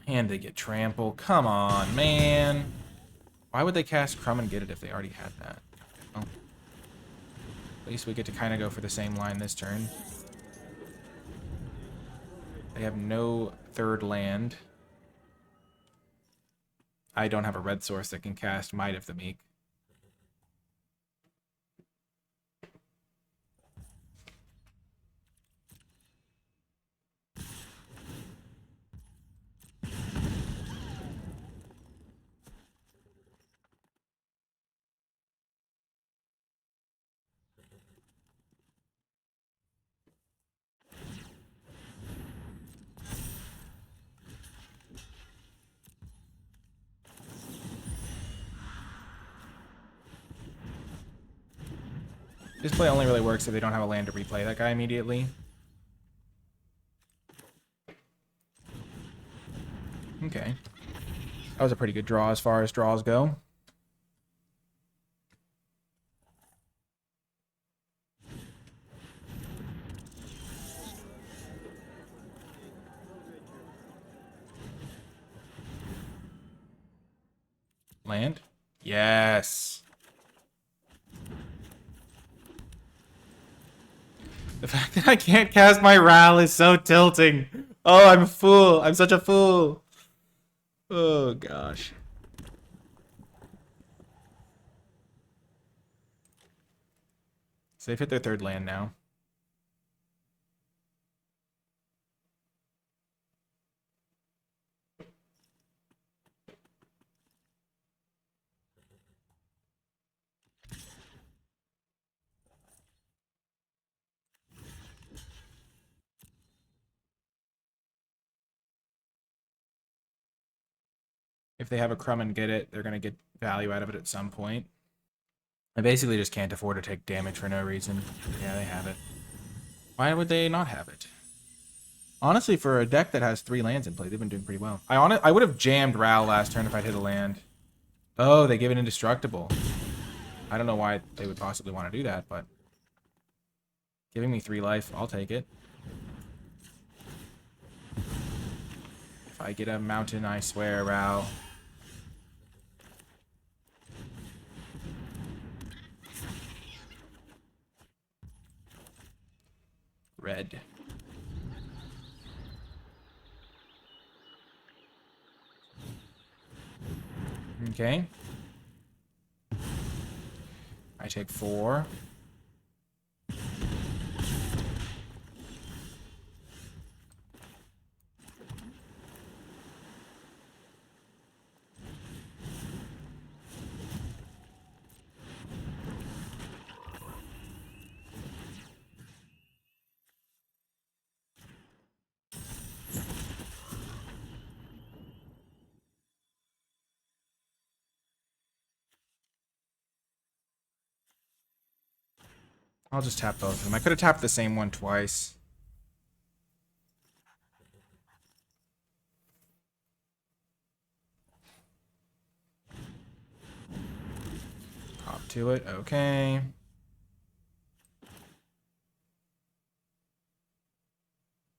And they get Trample. Come on, man. Why would they cast Crumb and Get It if they already had that? Well, at least we get to kind of go for the same line this turn. They have no third land. I don't have a red source that can cast Might of the Meek. This play only really works if they don't have a land to replay that guy immediately. Okay. That was a pretty good draw as far as draws go. Land? Yes. The fact that I can't cast my Ral is so tilting. Oh, I'm a fool. I'm such a fool. Oh, gosh. So they've hit their third land now. If they have a Crumb and Get It, they're going to get value out of it at some point. I basically just can't afford to take damage for no reason. Yeah, they have it. Why would they not have it? Honestly, for a deck that has 3 lands in play, they've been doing pretty well. I would have jammed Ral last turn if I'd hit a land. Oh, they give it indestructible. I don't know why they would possibly want to do that, but... Giving me 3 life, I'll take it. If I get a mountain, I swear, Ral. red. Okay. I take 4. I'll just tap both of them. I could have tapped the same one twice. Hop to it. Okay.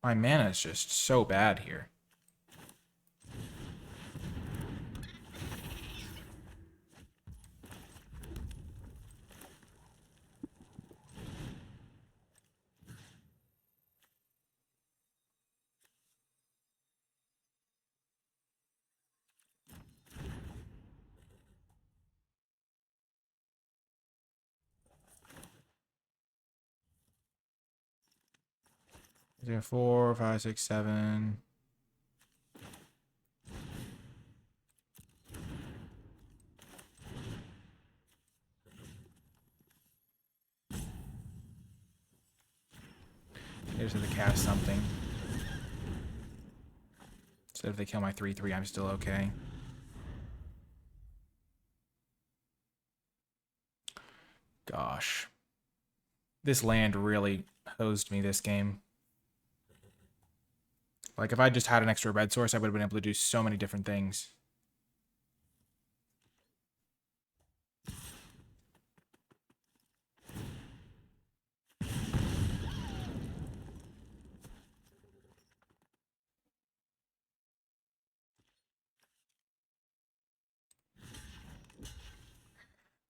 My mana is just so bad here. Is there 4, 5, 6, 7? They just have to cast something. So if they kill my 3/3, I'm still okay. Gosh. This land really hosed me this game. Like, if I just had an extra red source, I would have been able to do so many different things.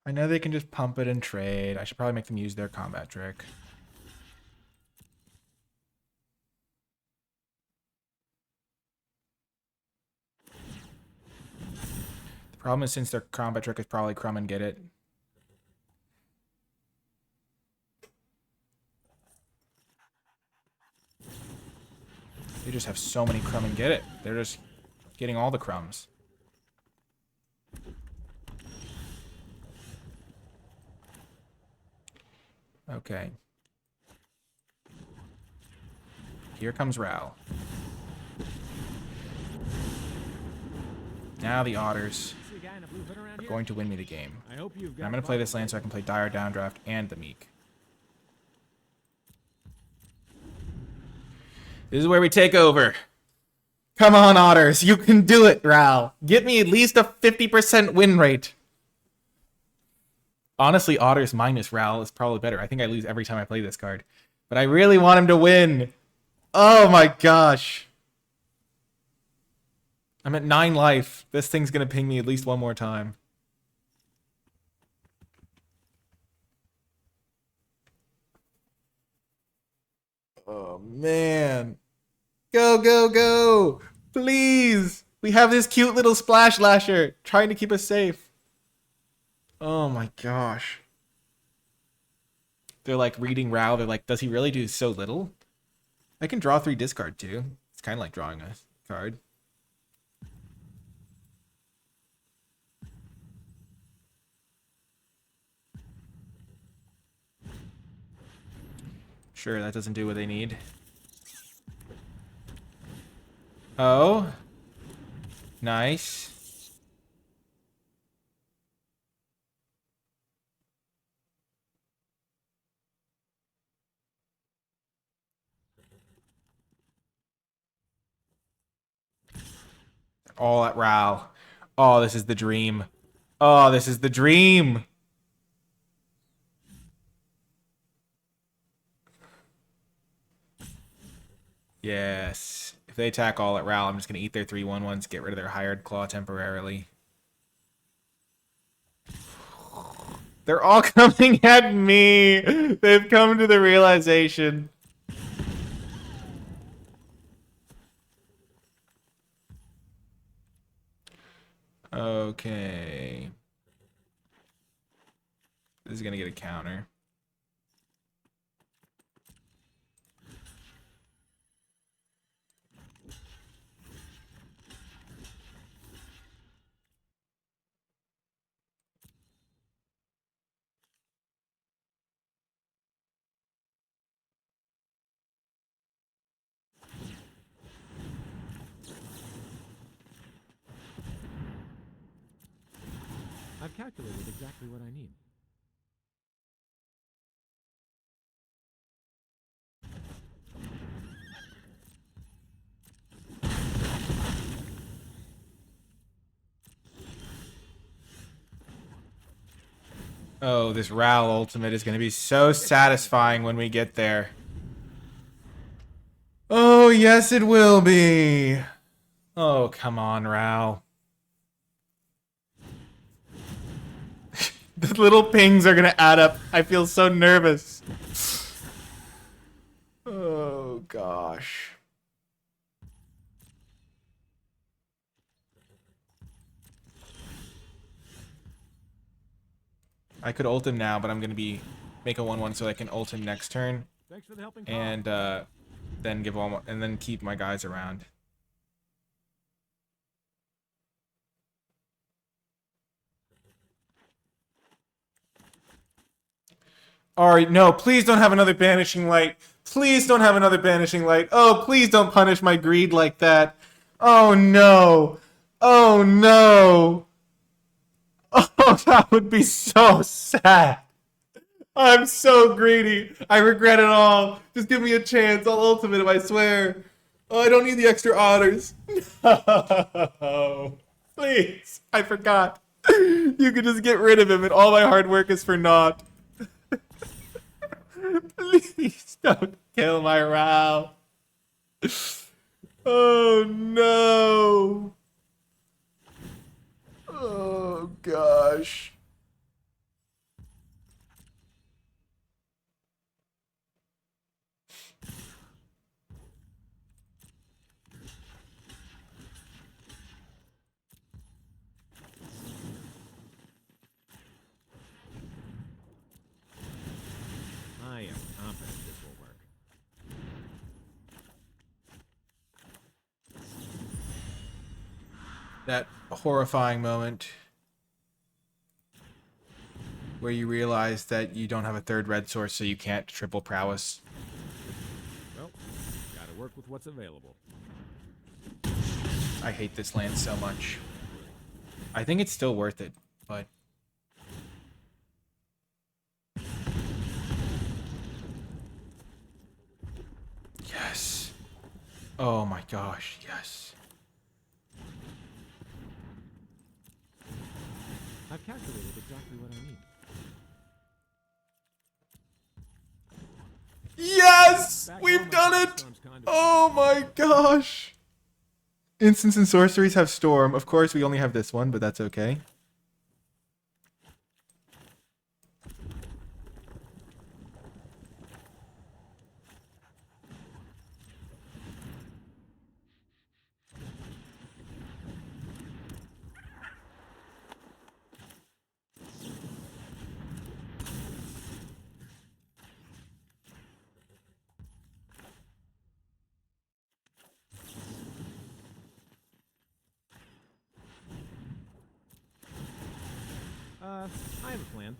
I know they can just pump it and trade. I should probably make them use their combat trick. The problem is, since their combat trick is probably Crumb and Get It. They just have so many Crumb and Get It. They're just getting all the crumbs. Okay. Here comes Ral. Now the Otters are going to win me the game. I'm going to play this land so I can play Dire Downdraft and the Meek. This is where we take over. Come on, Otters. You can do it, Ral. Get me at least a 50% win rate. Honestly, Otters minus Ral is probably better. I think I lose every time I play this card. But I really want him to win. Oh my gosh. I'm at 9 life. This thing's going to ping me at least one more time. Oh, man. Go, go, go. Please. We have this cute little Splash Lasher trying to keep us safe. Oh, my gosh. They're like reading Rao. They're like, does he really do so little? I can draw 3 discard too. It's kind of like drawing a card. Sure, that doesn't do what they need. Oh. Nice. All at Ral. Oh, this is the dream. Oh, this is the dream. Yes. If they attack all at Ral, I'm just going to eat their 3/1/1s, get rid of their Hired Claw temporarily. They're all coming at me. They've come to the realization. Okay. This is gonna get a counter.
I've calculated exactly what I need.
Oh, this Ral ultimate is gonna be so satisfying when we get there. Oh, yes, it will be. Oh, come on, Ral. The little pings are gonna add up. I feel so nervous. Oh, gosh. I could ult him now, but I'm gonna make a 1/1 so I can ult him next turn,
Thanks for the helping call.
and then then keep my guys around. All right, no, please don't have another banishing light. Please don't have another banishing light. Oh, please don't punish my greed like that. Oh no. Oh no. Oh, that would be so sad. I'm so greedy. I regret it all. Just give me a chance. I'll ultimate him, I swear. Oh, I don't need the extra otters. No. Please. I forgot. You could just get rid of him and all my hard work is for naught. Please don't kill my Ral. Oh no. Oh gosh.
I am confident this will work.
That horrifying moment where you realize that you don't have a third red source, so you can't triple prowess.
Well, gotta work with what's available.
I hate this land so much. I think it's still worth it, but... Yes. Oh my gosh, yes.
I've calculated exactly what I need.
Yes! We've done it! Oh my gosh! Instants and sorceries have Storm. Of course, we only have this one, but that's okay.
I have a plan.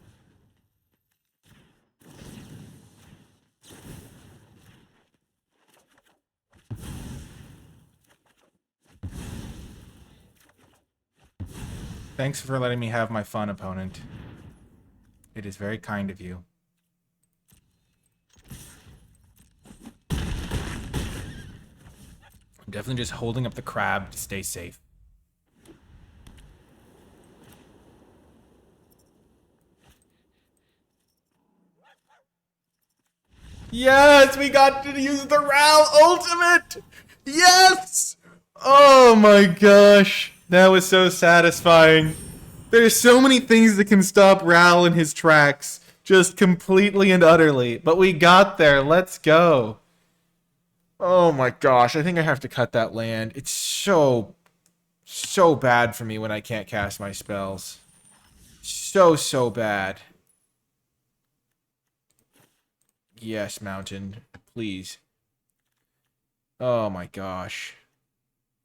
Thanks for letting me have my fun, opponent. It is very kind of you. I'm definitely just holding up the crab to stay safe. Yes, we got to use the Ral ultimate! Yes! Oh my gosh. That was so satisfying. There's so many things that can stop Ral in his tracks. Just completely and utterly. But we got there. Let's go. Oh my gosh. I think I have to cut that land. It's so So bad for me when I can't cast my spells. So bad. Yes, Mountain. Please. Oh my gosh.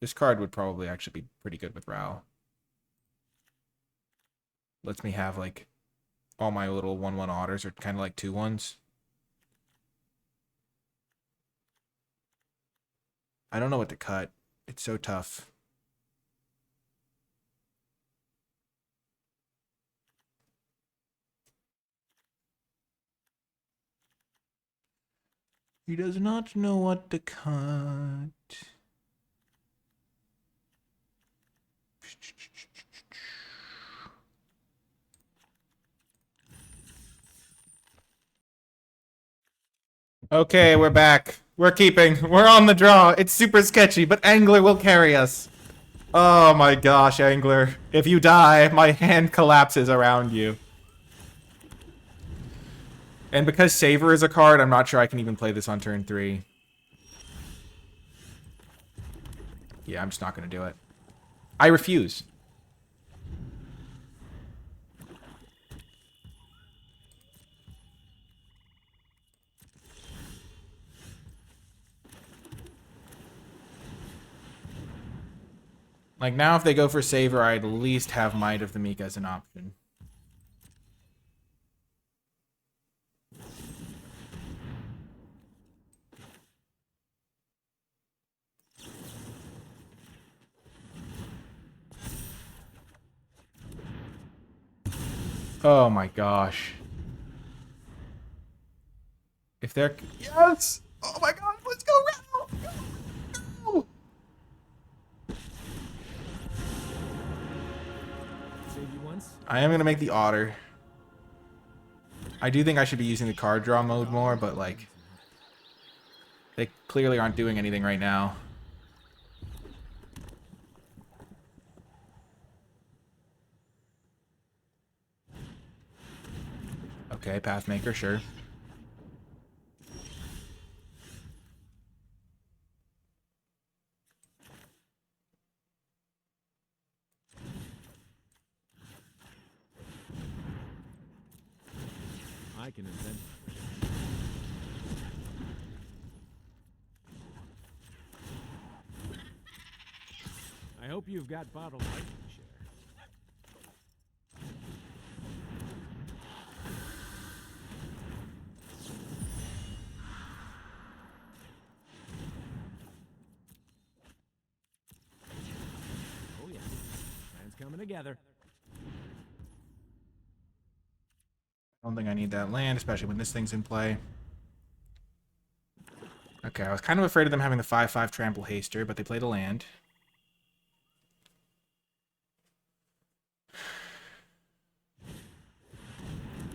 This card would probably actually be pretty good with Ral. Lets me have, like, all my little 1/1 otters are kind of like 2/1s. I don't know what to cut. It's so tough. He does not know what to cut. Okay, we're back. We're keeping. We're on the draw. It's super sketchy, but Angler will carry us. Oh my gosh, Angler. If you die, my hand collapses around you. And because Savor is a card, I'm not sure I can even play this on turn 3. Yeah, I'm just not going to do it. I refuse. Like, now if they go for Savor, I at least have Might of the Meek as an option. Oh my gosh. If they're... Yes! Oh my god, let's go, Ral! Go!
Save you once.
I am going to make the Otter. I do think I should be using the card draw mode more, but, like... They clearly aren't doing anything right now. Okay, Pathmaker, sure.
I can invent. I hope you've got bottled light to share. Oh yeah, plans coming together.
I don't think I need that land, especially when this thing's in play. Okay, I was kind of afraid of them having the 5/5 Trample Haster, but they played a land.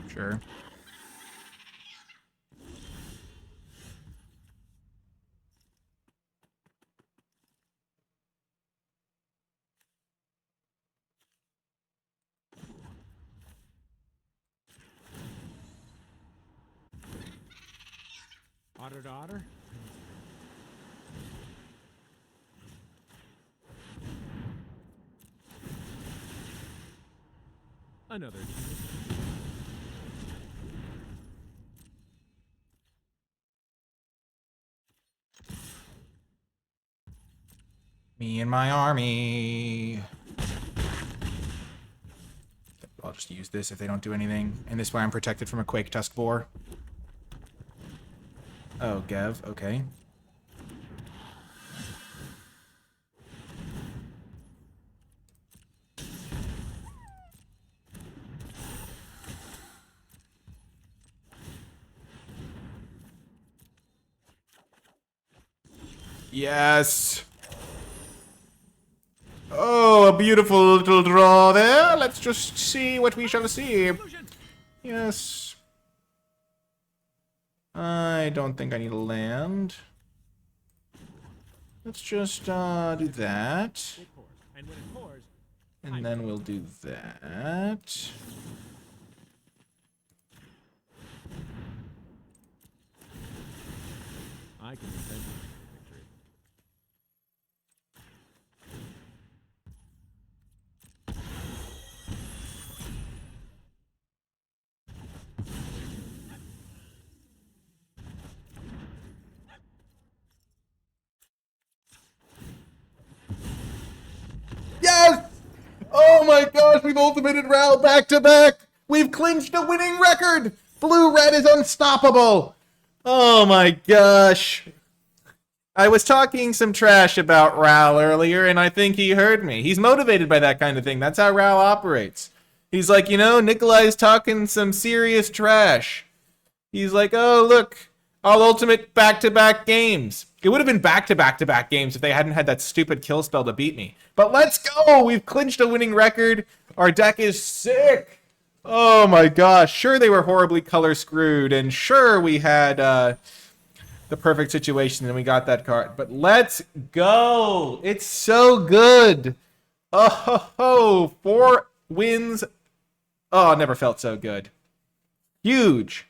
Sure.
Otter to otter. Another.
Me and my army. I'll just use this if they don't do anything. And this way I'm protected from a Quake Tusk Boar. Oh, Gev, okay. Yes! Oh, a beautiful little draw there. Let's just see what we shall see. Yes. I don't think I need a land. Let's just do that.
It pours, and when it pours,
And then we'll do that.
I can invent victory.
my gosh, we've ultimated Ral back to back. We've clinched a winning record. Blue-red is unstoppable. Oh my gosh. I was talking some trash about Ral earlier, and I think he heard me. He's motivated by that kind of thing. That's how Ral operates. He's like, you know, Nikolai's talking some serious trash. He's like, oh, look, I'll ultimate back-to-back games. It would have been back-to-back-to-back games if they hadn't had that stupid kill spell to beat me. But let's go! We've clinched a winning record. Our deck is sick. Oh my gosh. Sure, they were horribly color screwed, and sure, we had the perfect situation and we got that card. But let's go! It's so good. Oh, 4 wins. Oh, never felt so good. Huge.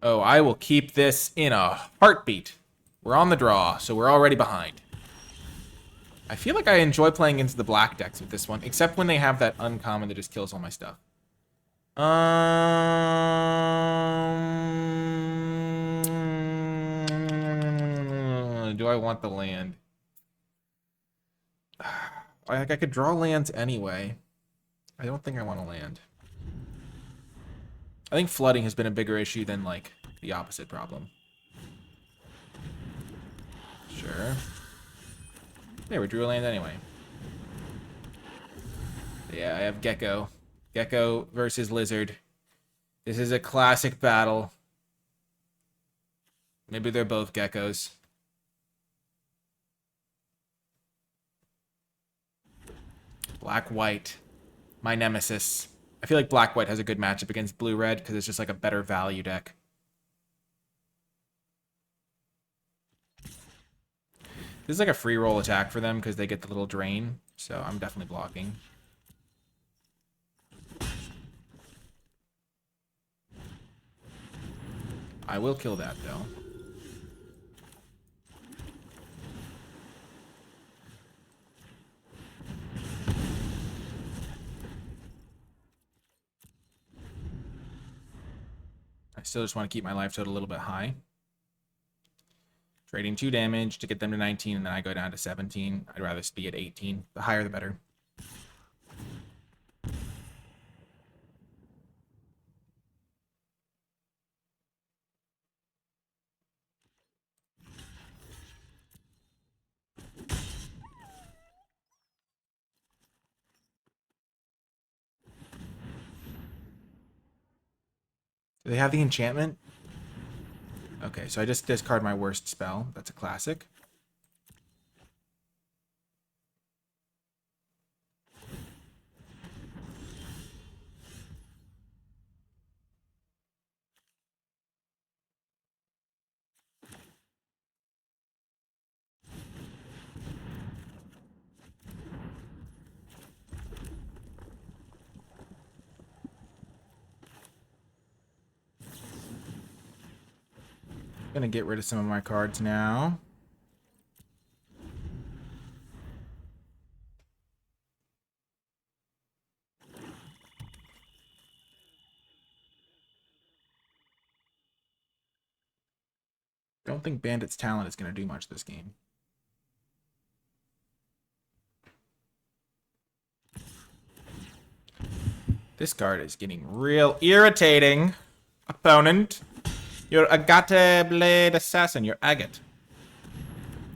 Oh, I will keep this in a heartbeat. We're on the draw, so we're already behind. I feel like I enjoy playing into the black decks with this one, except when they have that uncommon that just kills all my stuff. Do I want the land? I could draw lands anyway. I don't think I want to land. I think flooding has been a bigger issue than, like, the opposite problem. Sure. There, we drew a land anyway. Yeah, I have Gecko. Gecko versus Lizard. This is a classic battle. Maybe they're both Geckos. Black-White. My nemesis. I feel like Black-White has a good matchup against Blue-Red because it's just like a better value deck. This is like a free roll attack for them because they get the little drain. So I'm definitely blocking. I will kill that though. I still just want to keep my life total a little bit high. Trading 2 damage to get them to 19, and then I go down to 17. I'd rather be at 18. The higher, the better. Do they have the enchantment? Okay, so I just discard my worst spell. That's a classic. Gonna get rid of some of my cards now. Don't think Bandit's Talent is gonna do much this game. This card is getting real irritating. Opponent. You're Agate Blade Assassin. You're Agate.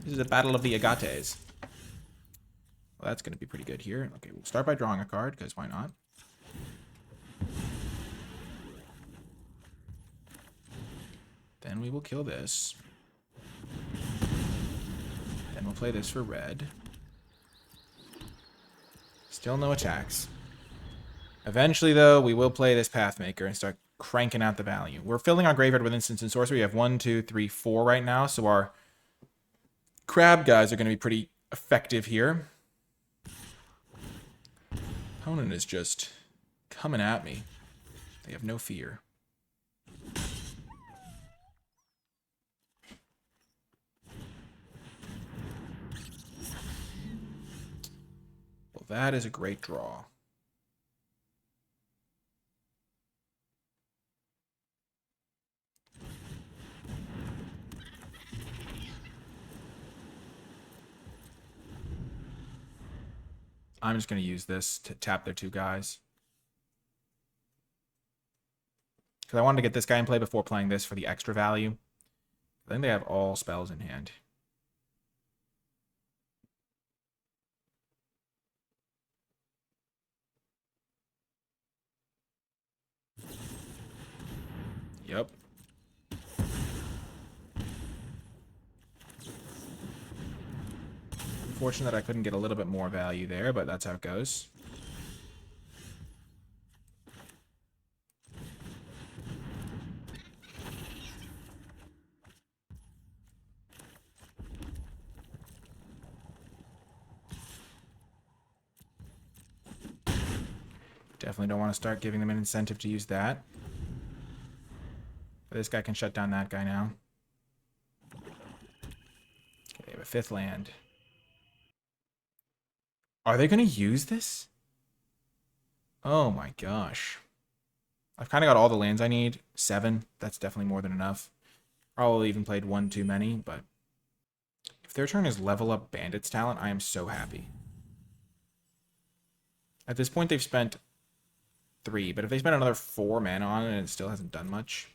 This is a battle of the Agates. Well, that's going to be pretty good here. Okay, we'll start by drawing a card, because why not? Then we will kill this. Then we'll play this for red. Still no attacks. Eventually, though, we will play this Pathmaker and start cranking out the value. We're filling our graveyard with instants and sorcery. We have 1, 2, 3, 4 right now, so our crab guys are going to be pretty effective here. Opponent is just coming at me. They have no fear. Well, that is a great draw. I'm just going to use this to tap their 2 guys. Because I wanted to get this guy in play before playing this for the extra value. I think they have all spells in hand. Yep. Unfortunate that I couldn't get a little bit more value there, but that's how it goes. Definitely don't want to start giving them an incentive to use that. But this guy can shut down that guy now. Okay, they have a 5th land. Are they going to use this? Oh my gosh. I've kind of got all the lands I need. 7. That's definitely more than enough. Probably even played 1 too many, but if their turn is level up Bandit's talent, I am so happy. At this point, they've spent 3, but if they spend another 4 mana on it and it still hasn't done much.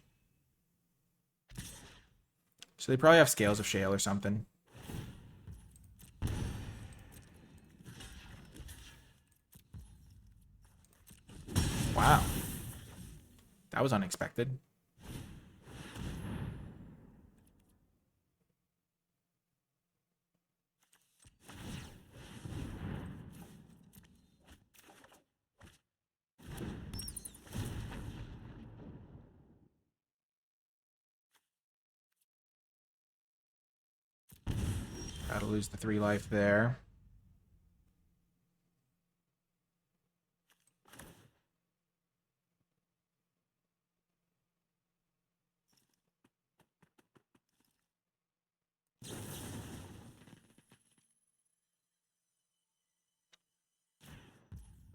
So they probably have Scales of Shale or something. Wow. That was unexpected. Gotta lose the 3 life there.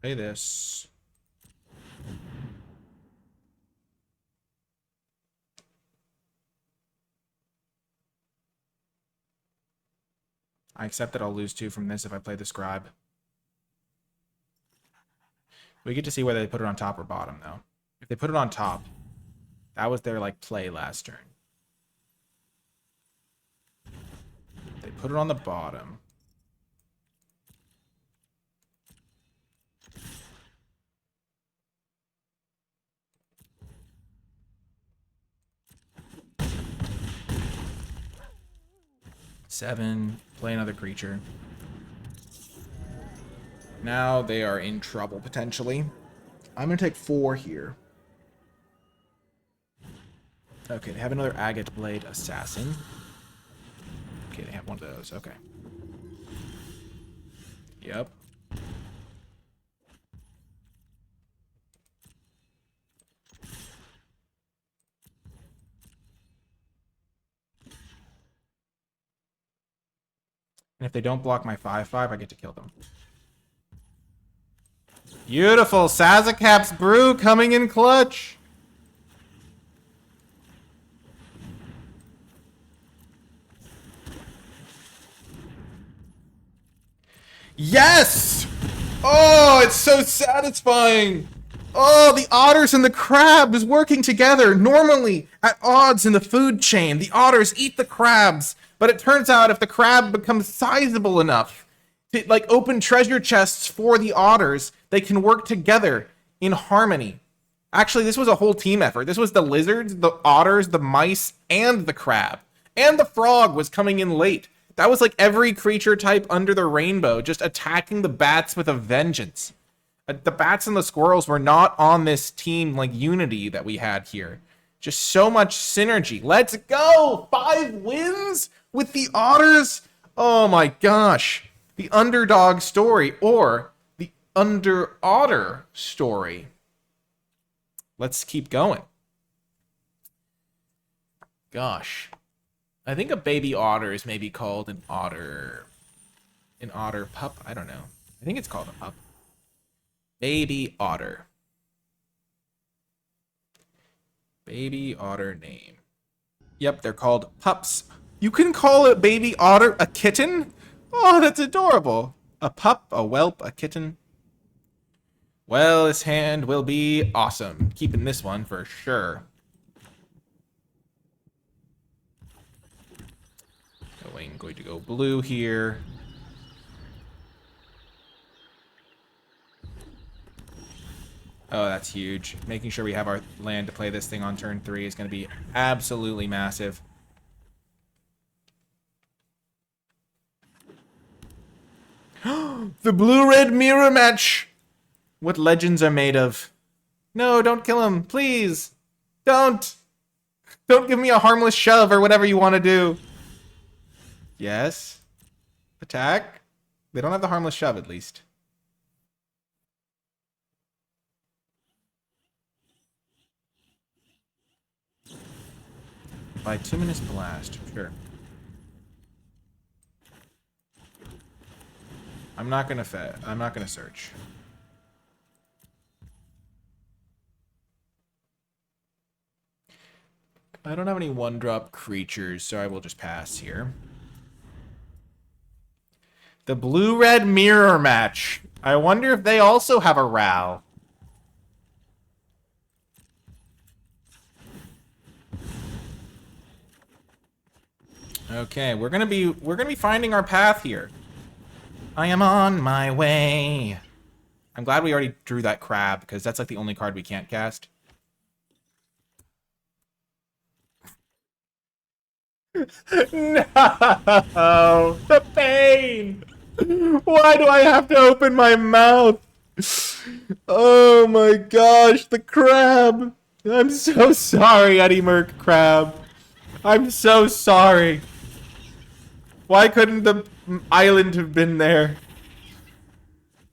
Play this. I accept that I'll lose 2 from this if I play the Scribe. We get to see whether they put it on top or bottom, though. If they put it on top, that was their, like, play last turn. If they put it on the bottom. Seven, play another creature. Now they are in trouble, potentially. I'm going to take 4 here. Okay, they have another Agate Blade Assassin. Okay, they have one of those. Okay. Yep. And if they don't block my 5/5, I get to kill them. Beautiful! Sazakap's Brew coming in clutch! Yes! Oh, it's so satisfying! Oh, the otters and the crabs working together. Normally, at odds in the food chain, the otters eat the crabs. But it turns out if the crab becomes sizable enough to, like, open treasure chests for the otters, they can work together in harmony. Actually, this was a whole team effort. This was the lizards, the otters, the mice, and the crab. And the frog was coming in late. That was like every creature type under the rainbow just attacking the bats with a vengeance. The bats and the squirrels were not on this team, like, unity that we had here. Just so much synergy. Let's go! 5 wins with the otters? Oh my gosh. The underdog story, or the under-otter story. Let's keep going. Gosh. I think a baby otter is maybe called an otter. An otter pup? I don't know. I think it's called a pup. Baby otter. Baby otter name. Yep, they're called pups. You can call a baby otter a kitten? Oh, that's adorable. A pup, a whelp, a kitten. Well, this hand will be awesome. Keeping this one for sure. Going to go blue here. Oh, that's huge. Making sure we have our land to play this thing on turn 3 is going to be absolutely massive. The blue-red mirror match! What legends are made of. No, don't kill him, please! Don't! Don't give me a harmless shove or whatever you want to do. Yes. Attack. They don't have the harmless shove, at least. Bituminous blast. Sure. I'm not gonna search. I don't have any one-drop creatures, so I will just pass here. The blue-red mirror match. I wonder if they also have a Ral. Okay, we're gonna be finding our path here. I am on my way. I'm glad we already drew that crab, because that's like the only card we can't cast. No! The pain! Why do I have to open my mouth? Oh my gosh, the crab! I'm so sorry, Eddie Merc Crab. I'm so sorry. Why couldn't the island have been there?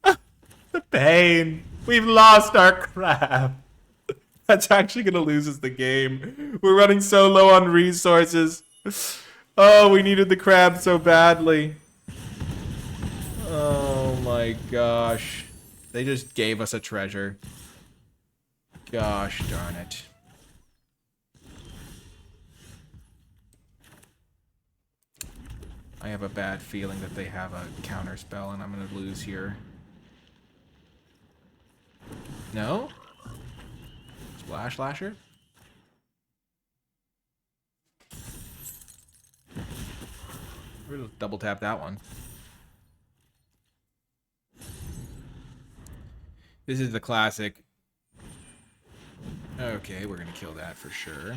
The pain. We've lost our crab. That's actually going to lose us the game. We're running so low on resources. Oh, we needed the crab so badly. Oh my gosh. They just gave us a treasure. Gosh darn it. I have a bad feeling that they have a counter spell and I'm going to lose here. No? Splash Lasher? We're gonna double tap that one. This is the classic. Okay, we're gonna kill that for sure.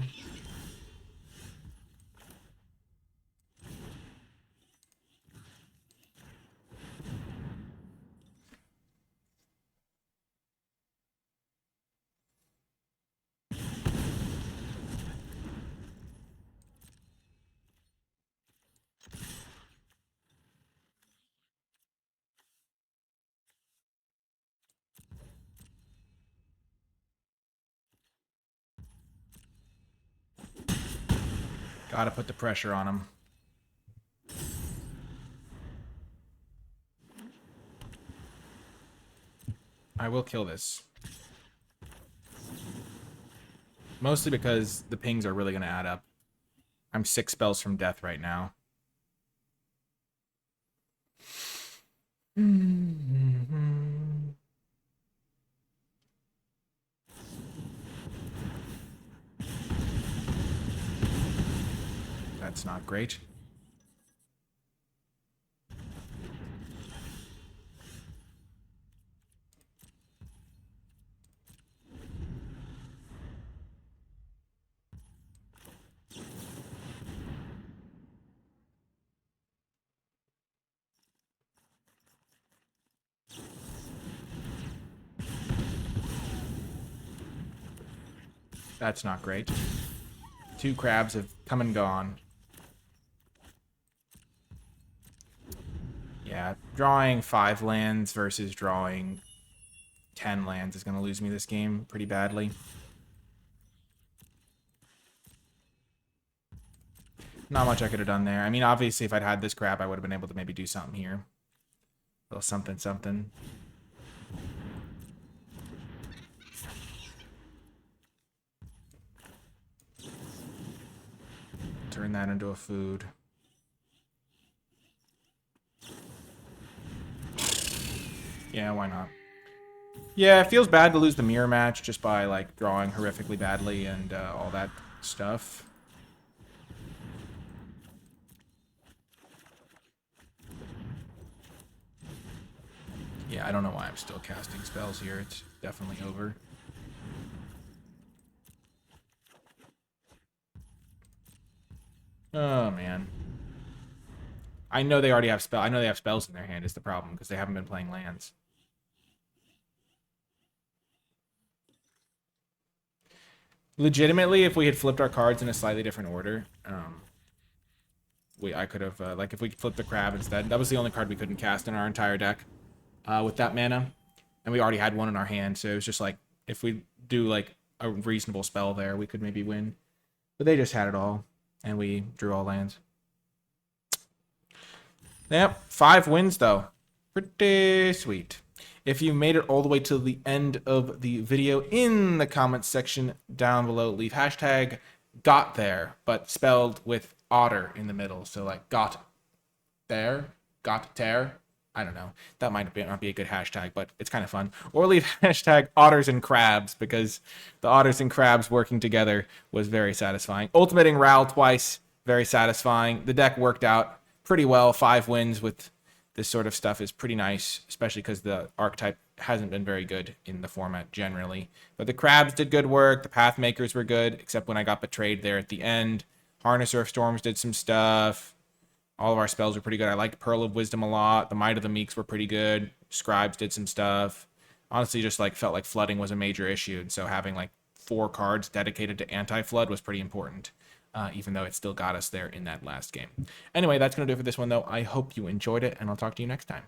Gotta put the pressure on him. I will kill this. Mostly because the pings are really going to add up. I'm 6 spells from death right now. That's not great. That's not great. 2 crabs have come and gone. Yeah, drawing 5 lands versus drawing 10 lands is going to lose me this game pretty badly. Not much I could have done there. I mean, obviously, if I'd had this crab, I would have been able to maybe do something here. A little something, something. Turn that into a food. Yeah, why not? Yeah, it feels bad to lose the mirror match just by, like, drawing horrifically badly and all that stuff. Yeah, I don't know why I'm still casting spells here. It's definitely over. Oh, man. I know they already have I know they have spells in their hand is the problem, because they haven't been playing lands. Legitimately, if we had flipped our cards in a slightly different order, I could have, like, if we flipped the crab instead, that was the only card we couldn't cast in our entire deck with that mana. And we already had one in our hand, so it was just like, if we do, like, a reasonable spell there, we could maybe win. But they just had it all, and we drew all lands. Yep, 5 wins, though. Pretty sweet. If you made it all the way to the end of the video, in the comments section down below, leave hashtag got there, but spelled with otter in the middle. So like got there, got tear. I don't know. That might not be a good hashtag, but it's kind of fun. Or leave hashtag otters and crabs, because the otters and crabs working together was very satisfying. Ultimating Ral twice, very satisfying. The deck worked out pretty well. 5 wins with this sort of stuff is pretty nice, especially because the archetype hasn't been very good in the format generally. But the crabs did good work. The pathmakers were good, except when I got betrayed there at the end. Harnesser of Storms did some stuff. All of our spells were pretty good. I liked Pearl of Wisdom a lot. The Might of the Meeks were pretty good. Scribes did some stuff. Honestly, just like felt like flooding was a major issue, and so having like 4 cards dedicated to anti-flood was pretty important. Even though it still got us there in that last game. Anyway, that's going to do it for this one, though. I hope you enjoyed it, and I'll talk to you next time.